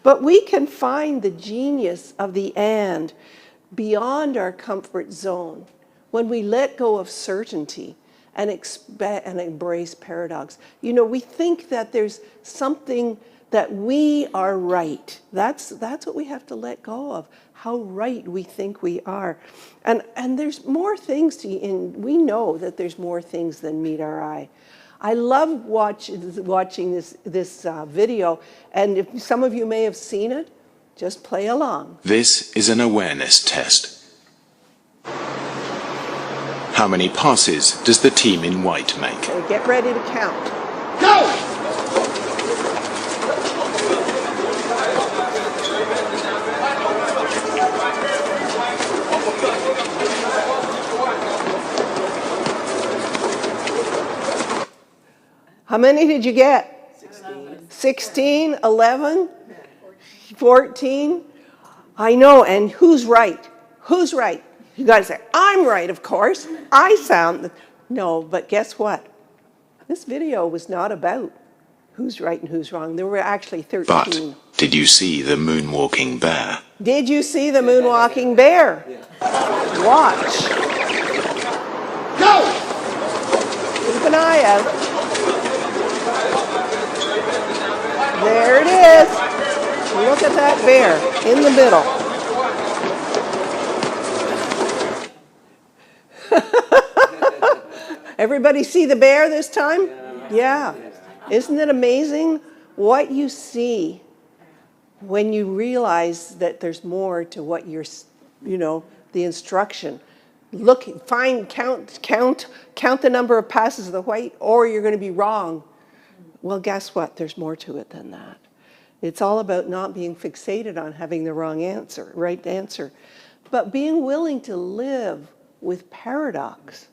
But we can find the genius of the and beyond our comfort zone when we let go of certainty and embrace paradox. You know, we think that there's something that we are right. That's what we have to let go of, how right we think we are. And there's more things we know that there's more things than meet our eye. I love watching this video, and if some of you may have seen it, just play along. This is an awareness test. How many passes does the team in white make? Okay, get ready to count. Go! How many did you get? 16, 11, 14? I know, and who's right? Who's right? You got to say, I'm right, of course. I sound... No, but guess what? This video was not about who's right and who's wrong. There were actually 13. But did you see the moonwalking bear? Did you see the moonwalking bear? Watch. Go! Keep an eye out. There it is. Look at that bear in the middle. Everybody see the bear this time? Yeah. Isn't it amazing what you see when you realize that there's more to what you're, the instruction? Look, count the number of passes of the white, or you're going to be wrong. Well, guess what? There's more to it than that. It's all about not being fixated on having the right answer, but being willing to live with paradox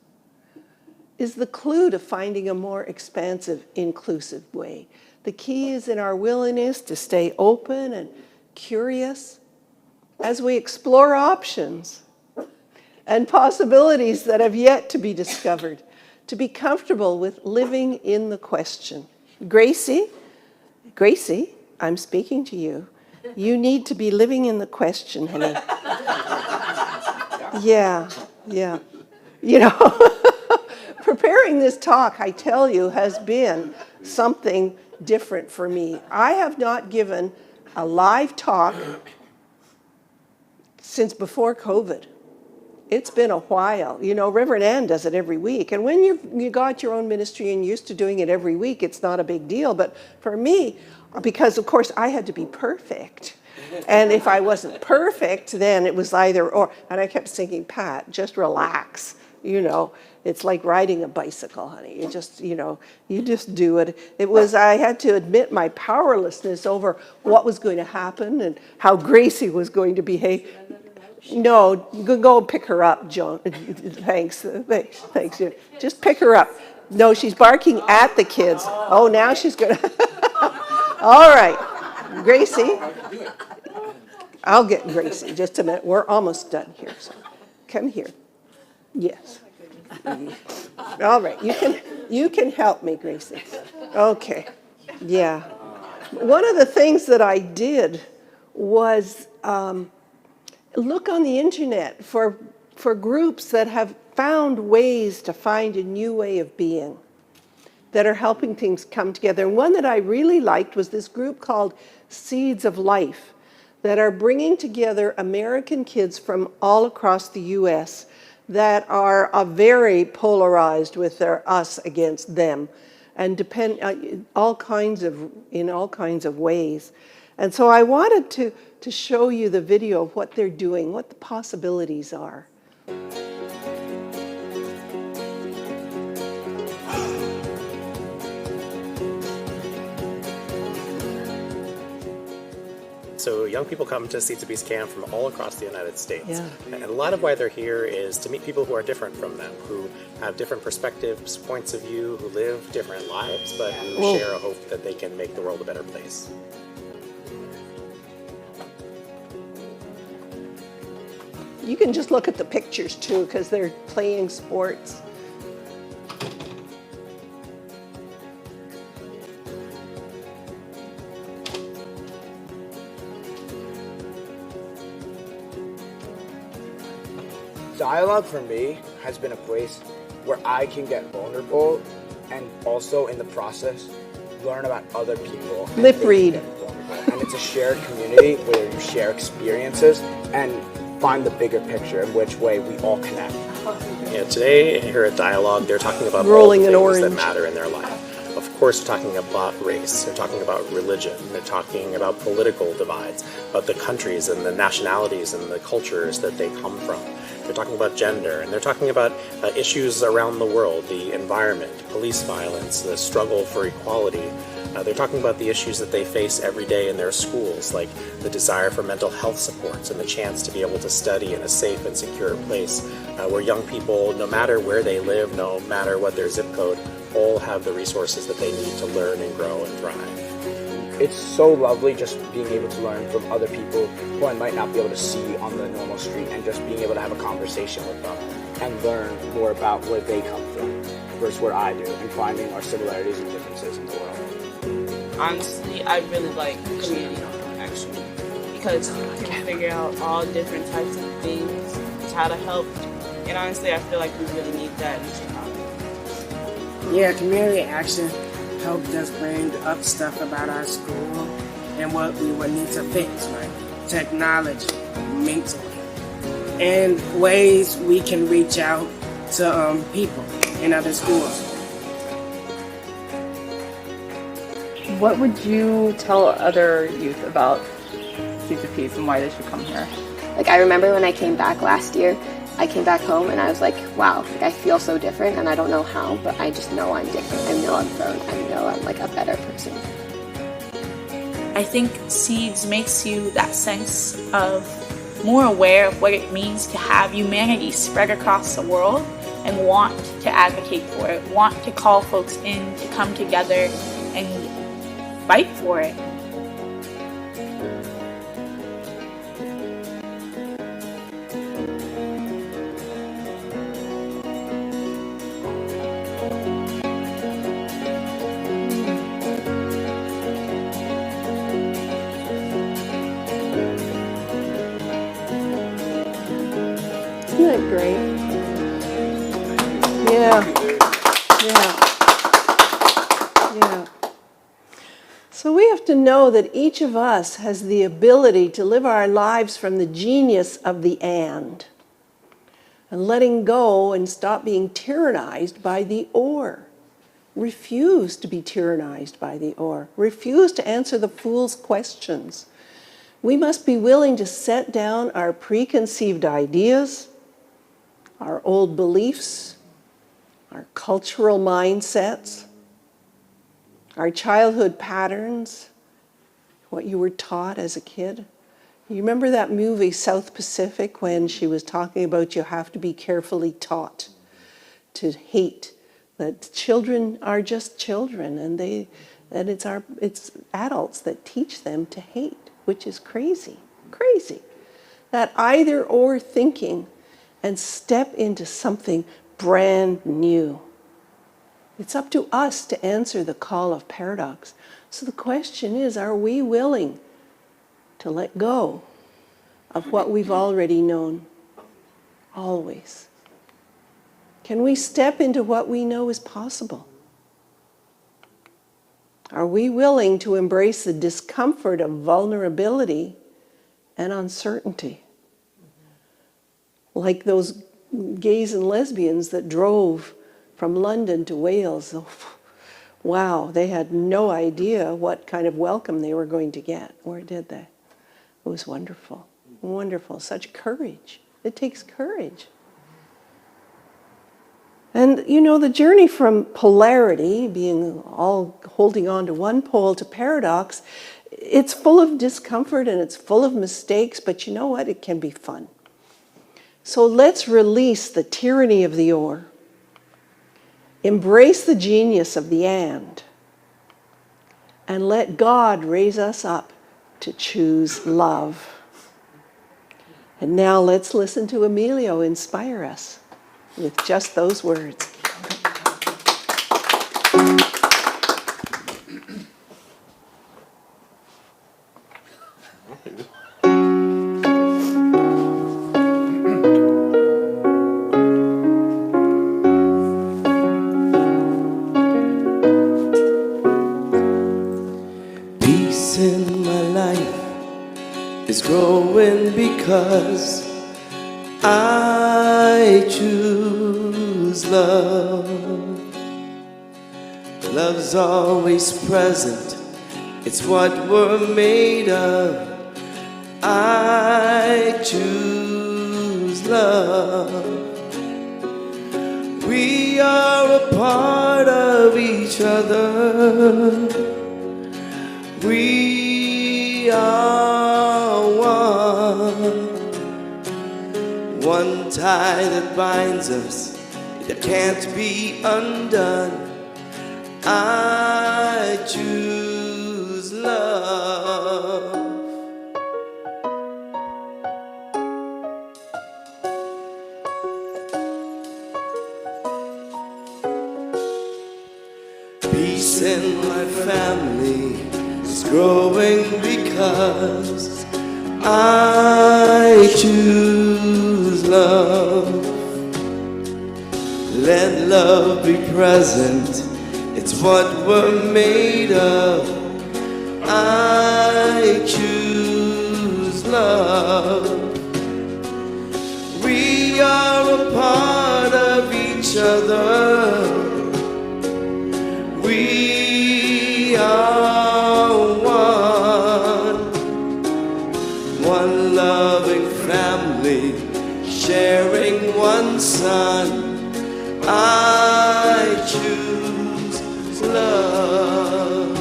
is the clue to finding a more expansive, inclusive way. The key is in our willingness to stay open and curious as we explore options and possibilities that have yet to be discovered, to be comfortable with living in the question. Gracie, I'm speaking to you. You need to be living in the question, honey. Yeah. Preparing this talk, I tell you, has been something different for me. I have not given a live talk since before COVID. It's been a while. Reverend Ann does it every week. And when you got your own ministry and used to doing it every week, it's not a big deal. But for me, because of course I had to be perfect. And if I wasn't perfect, then it was either or. And I kept thinking, Pat, just relax. It's like riding a bicycle, honey. You just do it. I had to admit my powerlessness over what was going to happen and how Gracie was going to behave. No, go pick her up, Joan. Thanks. Just pick her up. No, she's barking at the kids. Oh, now she's going to. All right. Gracie. I'll get Gracie. Just a minute. We're almost done here. So come here. Yes. All right. You can help me, Gracie. Okay. Yeah. One of the things that I did was look on the internet for groups that have found ways to find a new way of being, that are helping things come together. And one that I really liked was this group called Seeds of Life, that are bringing together American kids from all across the U.S. that are very polarized with their us against them, and depend in all kinds of ways. And so I wanted to show you the video of what they're doing, what the possibilities are. So young people come to Seeds of Peace Camp from all across the United States. Yeah. And a lot of why they're here is to meet people who are different from them, who have different perspectives, points of view, who live different lives, but who share a hope that they can make the world a better place. You can just look at the pictures too, because they're playing sports. Dialogue for me has been a place where I can get vulnerable and also in the process learn about other people. Lip read. And it's a shared community where you share experiences and find the bigger picture in which way we all connect. Yeah, today here at Dialogue, they're talking about Rolling all the an things that orange. matter in their life. Of course, they're talking about race, they're talking about religion, they're talking about political divides, about the countries and the nationalities and the cultures that they come from. They're talking about gender, and they're talking about issues around the world, the environment, police violence, the struggle for equality. They're talking about the issues that they face every day in their schools, like the desire for mental health supports and the chance to be able to study in a safe and secure place where young people, no matter where they live, no matter what their zip code, all have the resources that they need to learn and grow and thrive. It's so lovely just being able to learn from other people who I might not be able to see on the normal street, and just being able to have a conversation with them and learn more about where they come from versus where I do, and finding our similarities and differences in the world. honestly, I really like community, actually, because you can figure out all different types of things, how to help, and honestly, I feel like we really need that in Chicago. Yeah, community action helped us bring up stuff about our school and what we would need to fix, like technology, mental, and ways we can reach out to people in other schools. What would you tell other youth about CCPs and why they should come here? Like, I remember when I came back last year, I came back home and I was like, wow, like, I feel so different, and I don't know how, but I just know I'm different. I know I'm grown. I know I'm like a better person. I think Seeds makes you that sense of more aware of what it means to have humanity spread across the world and want to advocate for it, want to call folks in to come together and fight for it. Isn't that great? Yeah. So we have to know that each of us has the ability to live our lives from the genius of the and letting go and stop being tyrannized by the or. Refuse to be tyrannized by the or. Refuse to answer the fool's questions. We must be willing to set down our preconceived ideas, our old beliefs, our cultural mindsets, our childhood patterns, what you were taught as a kid. You remember that movie, South Pacific, when she was talking about you have to be carefully taught to hate, that children are just children, and it's adults that teach them to hate, which is crazy. That either or thinking and step into something brand new. It's up to us to answer the call of paradox. So the question is, are we willing to let go of what we've already known? Always. Can we step into what we know is possible? Are we willing to embrace the discomfort of vulnerability and uncertainty? Like those gays and lesbians that drove from London to Wales. Wow, they had no idea what kind of welcome they were going to get, or did they? It was wonderful, wonderful. Such courage. It takes courage. And you know, the journey from polarity, being all holding on to one pole, to paradox, it's full of discomfort and it's full of mistakes, but you know what? It can be fun. So let's release the tyranny of the or. Embrace the genius of the and let God raise us up to choose love. And now let's listen to Emilio inspire us with just those words. Peace in my life is growing because I choose love. Love's always present, it's what we're made of. I choose love. We are a part of each other. We are one. One tie that binds us, that can't be undone. I choose love. Peace in my family, growing because I choose love. Let love be present, it's what we're made of. I choose love. We are a part of each other. We are one loving family, sharing one son. I choose love.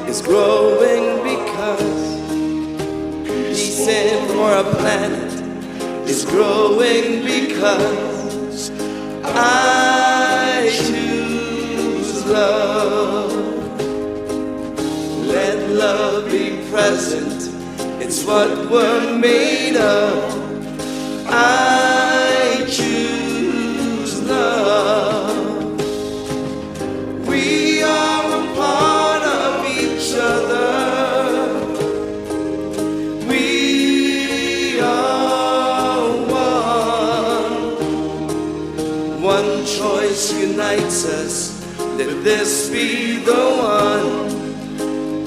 It's growing because peace in for a planet is growing because I choose love. Let love be present, it's what we're made of. I choose love. We are a part of each other. We are one choice unites us. Let this be the one.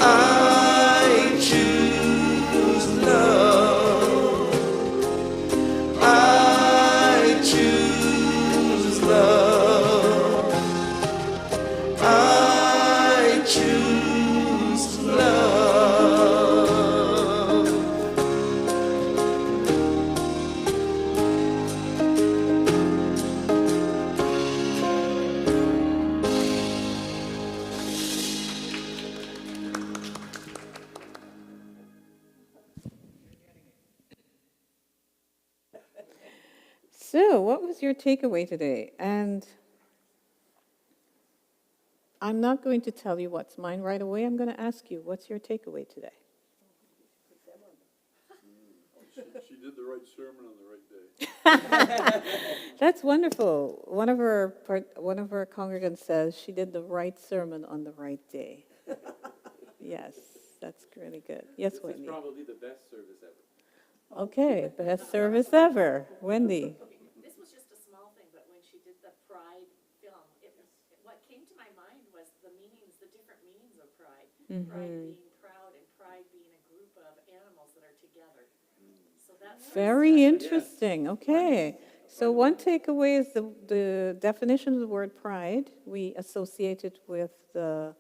I choose love. I choose love. I choose love. So, what was your takeaway today? And I'm not going to tell you what's mine right away. I'm going to ask you, what's your takeaway today? She did the right sermon on the right day. That's wonderful. One of our congregants says she did the right sermon on the right day. Yes, that's really good. Yes, This Wendy. is probably the best service ever. Okay, best service ever. Wendy. This was just a small thing, but when she did the Pride film, what came to my mind was the different meanings of pride. Mm-hmm. Pride being proud and pride being a group of animals that are together. So that's Very interesting. Okay. So one takeaway is the definition of the word pride. We associate it with the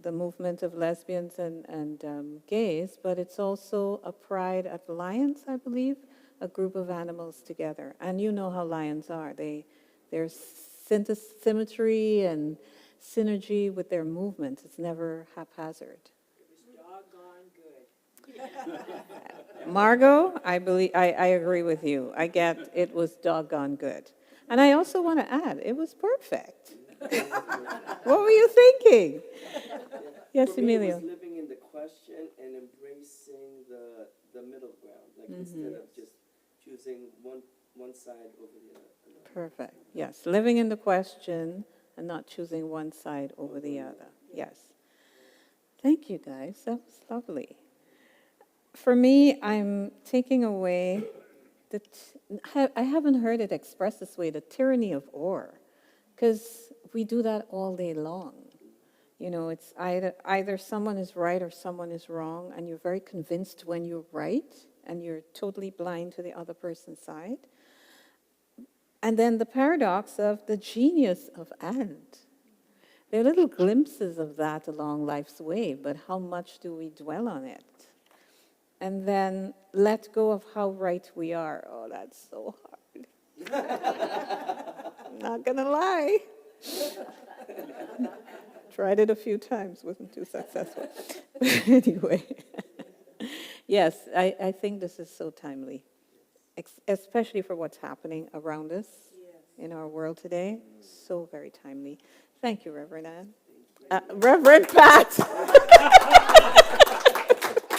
movement of lesbians and gays, but it's also a pride at lions, I believe, a group of animals together. And you know how lions are. There's symmetry and synergy with their movements. It's never haphazard. Margot, I agree with you. I get it was doggone good. And I also want to add, it was perfect. What were you thinking? Yes, For me, Emilio. it was living in the question and embracing the middle ground, like instead of just choosing one side over the other. Perfect. Yes, living in the question and not choosing one side over the other. Yes. Thank you, guys. That was lovely. For me, I'm taking away I haven't heard it expressed this way, the tyranny of or, because we do that all day long. You know, it's either someone is right or someone is wrong, and you're very convinced when you're right, and you're totally blind to the other person's side. And then the paradox of the genius of and. There are little glimpses of that along life's way, but how much do we dwell on it? And then let go of how right we are. Oh, that's so hard. I'm not going to lie. Tried it a few times, wasn't too successful. Anyway, yes, I think this is so timely, especially for what's happening around us in our world today. So very timely. Thank you, Reverend Ann. Reverend Pat.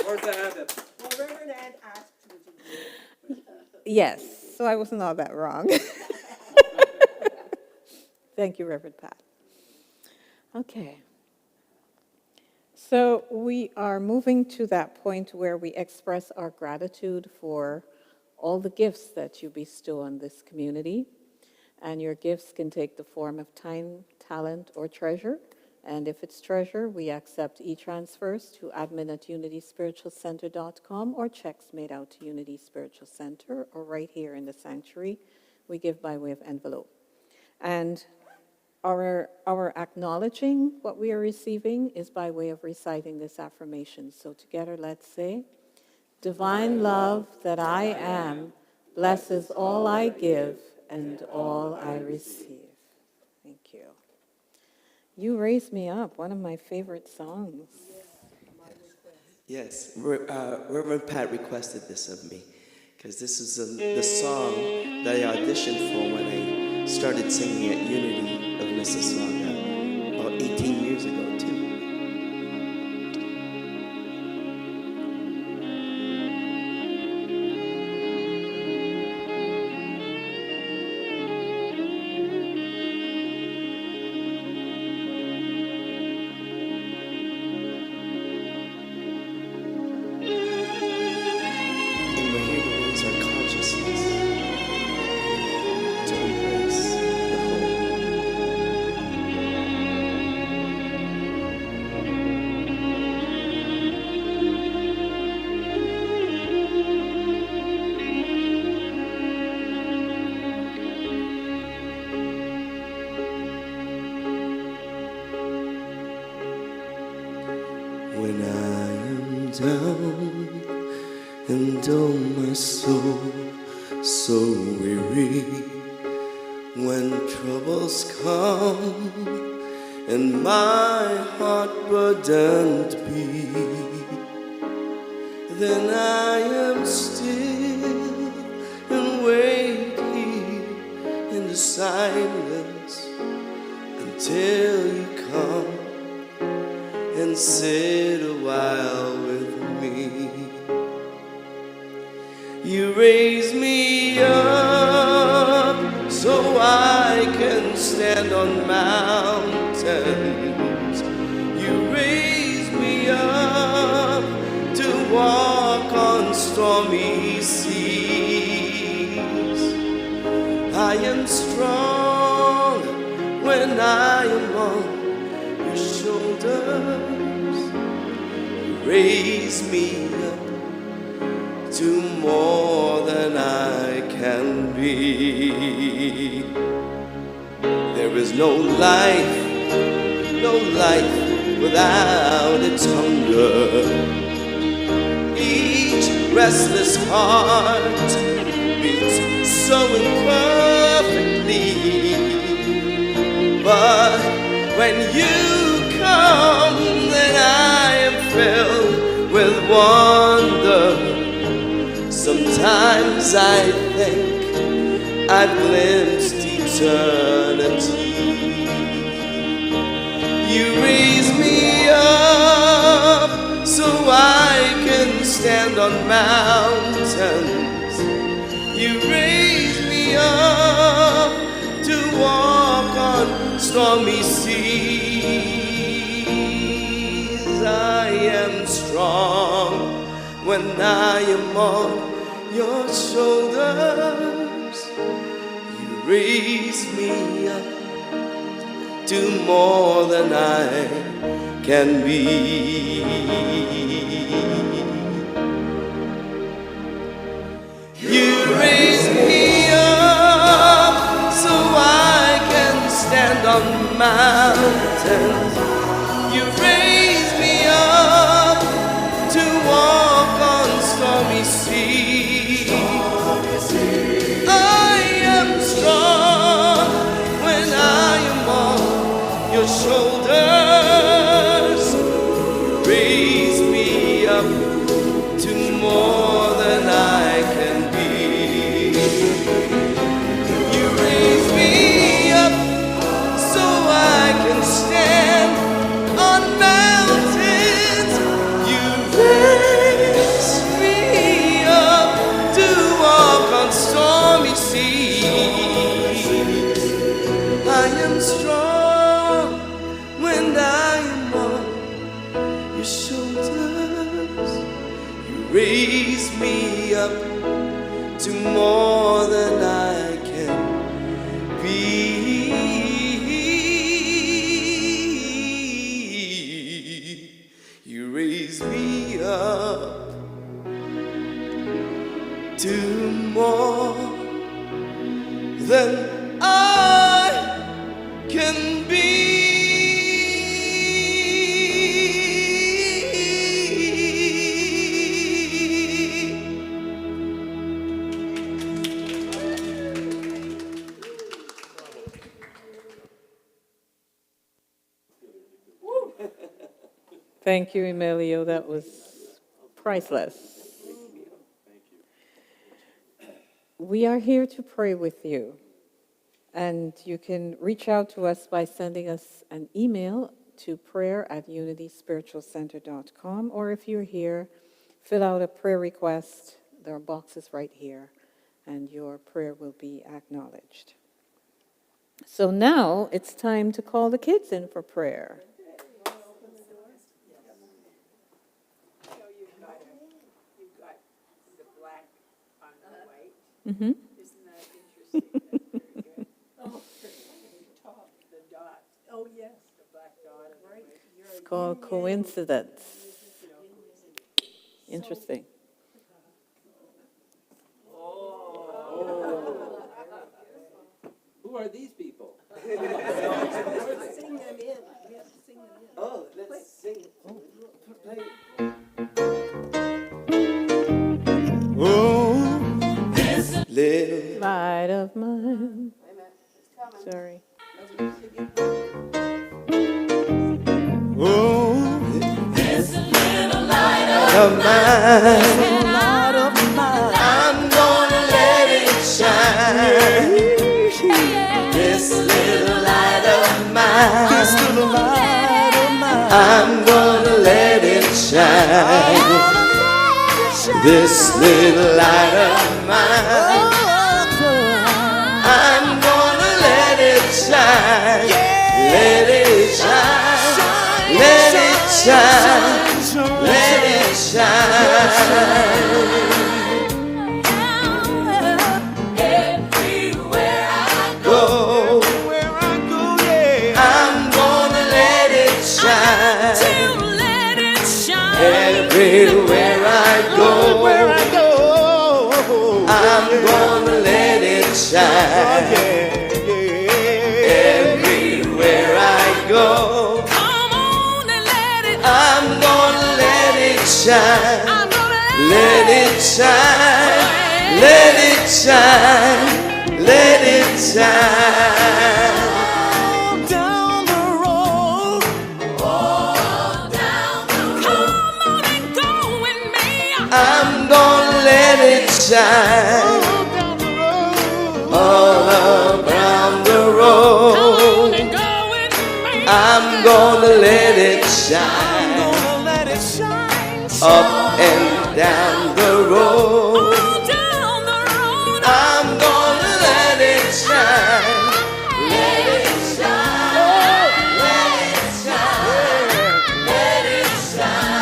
Where's the habit? Well, Reverend Ann asked you to do it. Yes, so I wasn't all that wrong. Thank you, Reverend Pat. Okay. So we are moving to that point where we express our gratitude for all the gifts that you bestow on this community. And your gifts can take the form of time, talent, or treasure. And if it's treasure, we accept e-transfers to admin@unityspiritualcenter.com or checks made out to Unity Spiritual Center or right here in the sanctuary. We give by way of envelope. And our acknowledging what we are receiving is by way of reciting this affirmation. So together, let's say, divine love that I am blesses all I give and all I receive. Thank you. You Raise Me Up, one of my favorite songs. Yes, Reverend Pat requested this of me because this is the song that I auditioned for when I started singing at Unity of Mississauga about 18 years ago, too. When I am down and oh my soul so weary, when troubles come and my heart burdened be, then I am still and wait here in the silence until you come and sit a while with me. You raise me up so I can stand on mountains. You raise me up to walk on stormy seas. I am strong when I am on your shoulders. You raise me up to more than I can be. There is no life without its hunger. Each restless heart beats so imperfectly, but when you come, then I am filled with wonder. Sometimes I think I've glimpsed eternity. You raise me up so I can stand on mountains. You raise me up to walk on stormy seas. I am strong when I am on your shoulders. You raise me up to more than I can be. You raise me up so I can stand on mountains. You raise me up to walk on stormy seas. I am strong when I am on your shoulders. Raise me up to more than I can be. You raise me up so I can stand raise me up to more than I can be. You raise me up to more than I can be. Thank you, Emilio. That was priceless. We are here to pray with you. And you can reach out to us by sending us an email to prayer@unityspiritualcenter.com, or if you're here, fill out a prayer request. There are boxes right here, and your prayer will be acknowledged. So now it's time to call the kids in for prayer. Mm-hmm. Isn't that interesting? That's very good. Oh, top, the dot. Oh, yes. The black dot. Right. It's called coincidence. Interesting. Oh. Who are these people? Sing them in. We have to sing them in. Oh, let's sing. Play. Oh, this little light of mine. Sorry. Oh, this little light of mine. I'm gonna let it shine. This little light of mine. I'm gonna let it shine. This little light of mine, I'm gonna let it shine. Let it shine. Let it shine. Let it shine. Everywhere I go, I'm gonna let it shine. Everywhere I go, I'm gonna let it shine. Everywhere I go, I'm gonna let it shine. Let it shine. Let it shine. Let it shine. Down the road. I'm gonna let it shine all around the road. I'm gonna let it shine up and down the road. I'm gonna let it shine. Let it shine. Let it shine. Let it shine.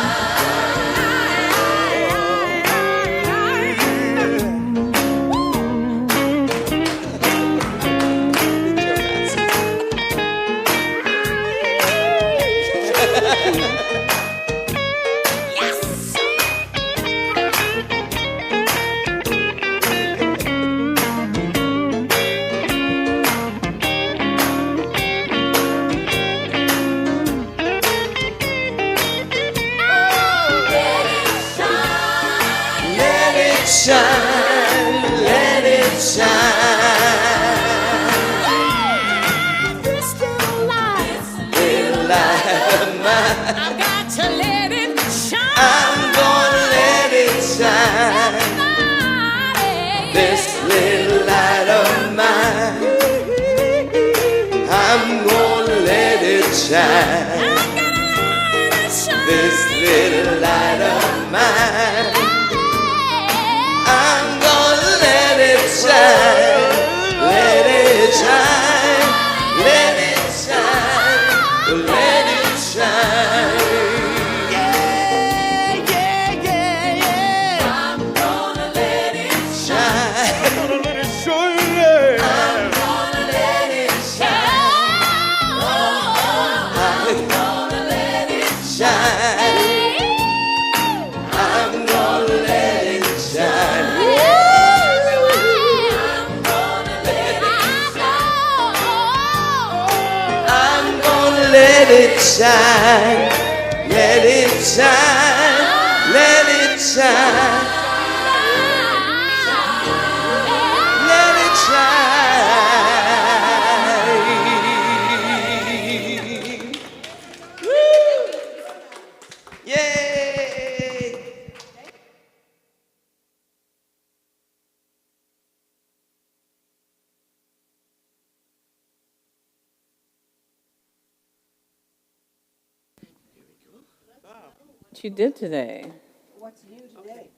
Shine, let it shine. This little light of mine, I've got to let it shine. I'm gonna let it shine. This little light of mine, I'm gonna let it shine. This little light of mine, I'm gonna let it shine. Let it shine. Let it shine. Let it shine. Yeah, yeah, yeah, yeah. let it shine, let it shine, let it shine, let it shine. Woo! Yay! What you did today? What's new today?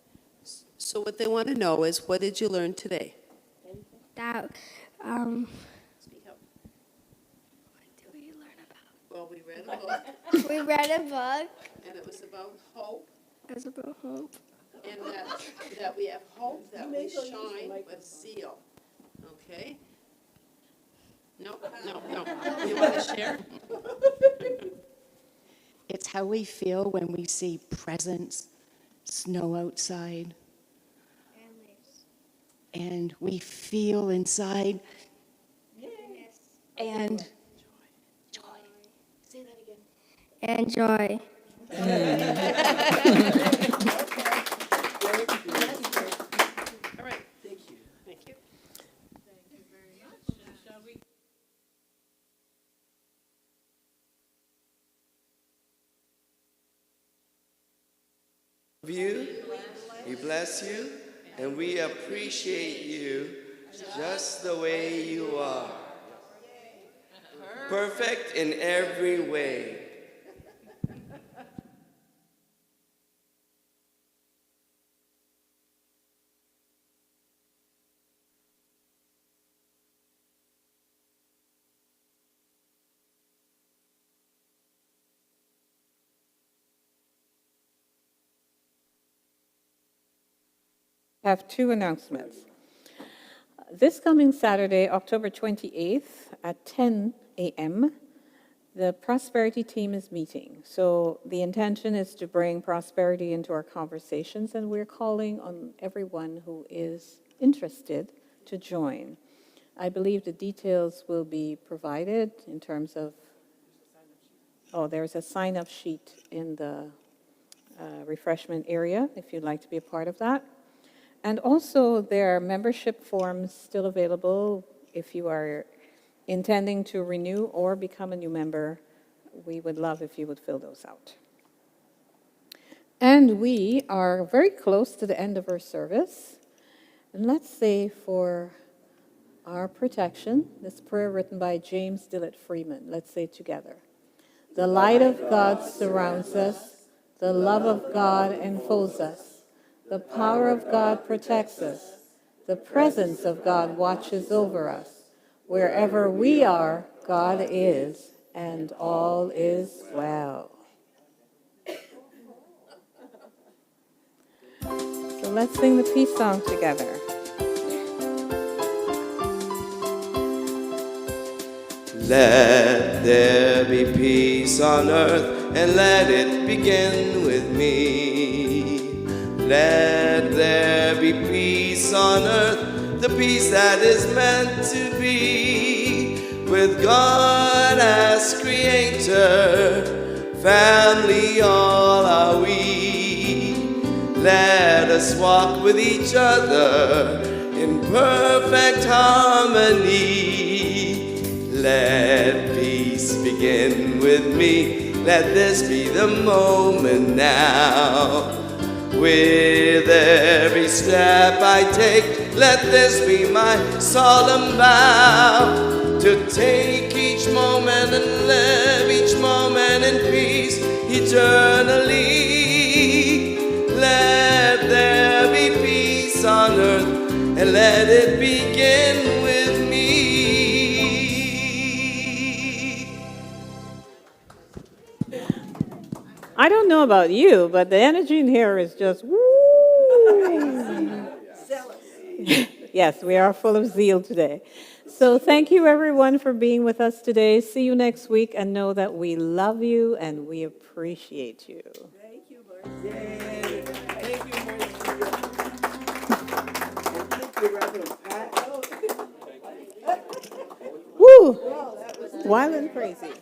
So what they want to know is, what did you learn today? That, Speak up. What did we learn about? Well, we read a book. we read a book. And it was about hope. It was about hope. And that we have hope, that we shine with zeal. Okay? No. You want to share? It's how we feel when we see presents, snow outside. And we feel inside. And joy. Say that again. And joy. All right. Thank you. Thank you. Thank you very much. Shall we? You, we bless you, and we appreciate you just the way you are. Perfect in every way. I have two announcements. This coming Saturday, October 28th at 10 a.m., the Prosperity team is meeting. So the intention is to bring prosperity into our conversations, and we're calling on everyone who is interested to join. I believe the details will be provided in terms of, there's a sign-up sheet in the refreshment area if you'd like to be a part of that. And also, there are membership forms still available if you are intending to renew or become a new member. We would love if you would fill those out. And we are very close to the end of our service. And let's say for our protection, this prayer written by James Dillett Freeman. Let's say together. The light of God surrounds us. The love of God enfolds us. The power of God protects us. The presence of God watches over us. Wherever we are, God is, and all is well. So let's sing the peace song together. Let there be peace on earth, and let it begin with me. Let there be peace on earth, the peace that is meant to be. With God as creator, family all are we. Let us walk with each other in perfect harmony. Let peace begin with me. Let this be the moment now. With every step I take, let this be my solemn vow. To take each moment and live each moment in peace eternally. Let there be peace on earth, and let it begin with me. I don't know about you, but the energy in here is just woo. Yes, we are full of zeal today. So thank you, everyone, for being with us today. See you next week, and know that we love you and we appreciate you. Thank you, Marcy. Thank you, Marcy. Thank you, Rev Pat. Woo! Wild and crazy.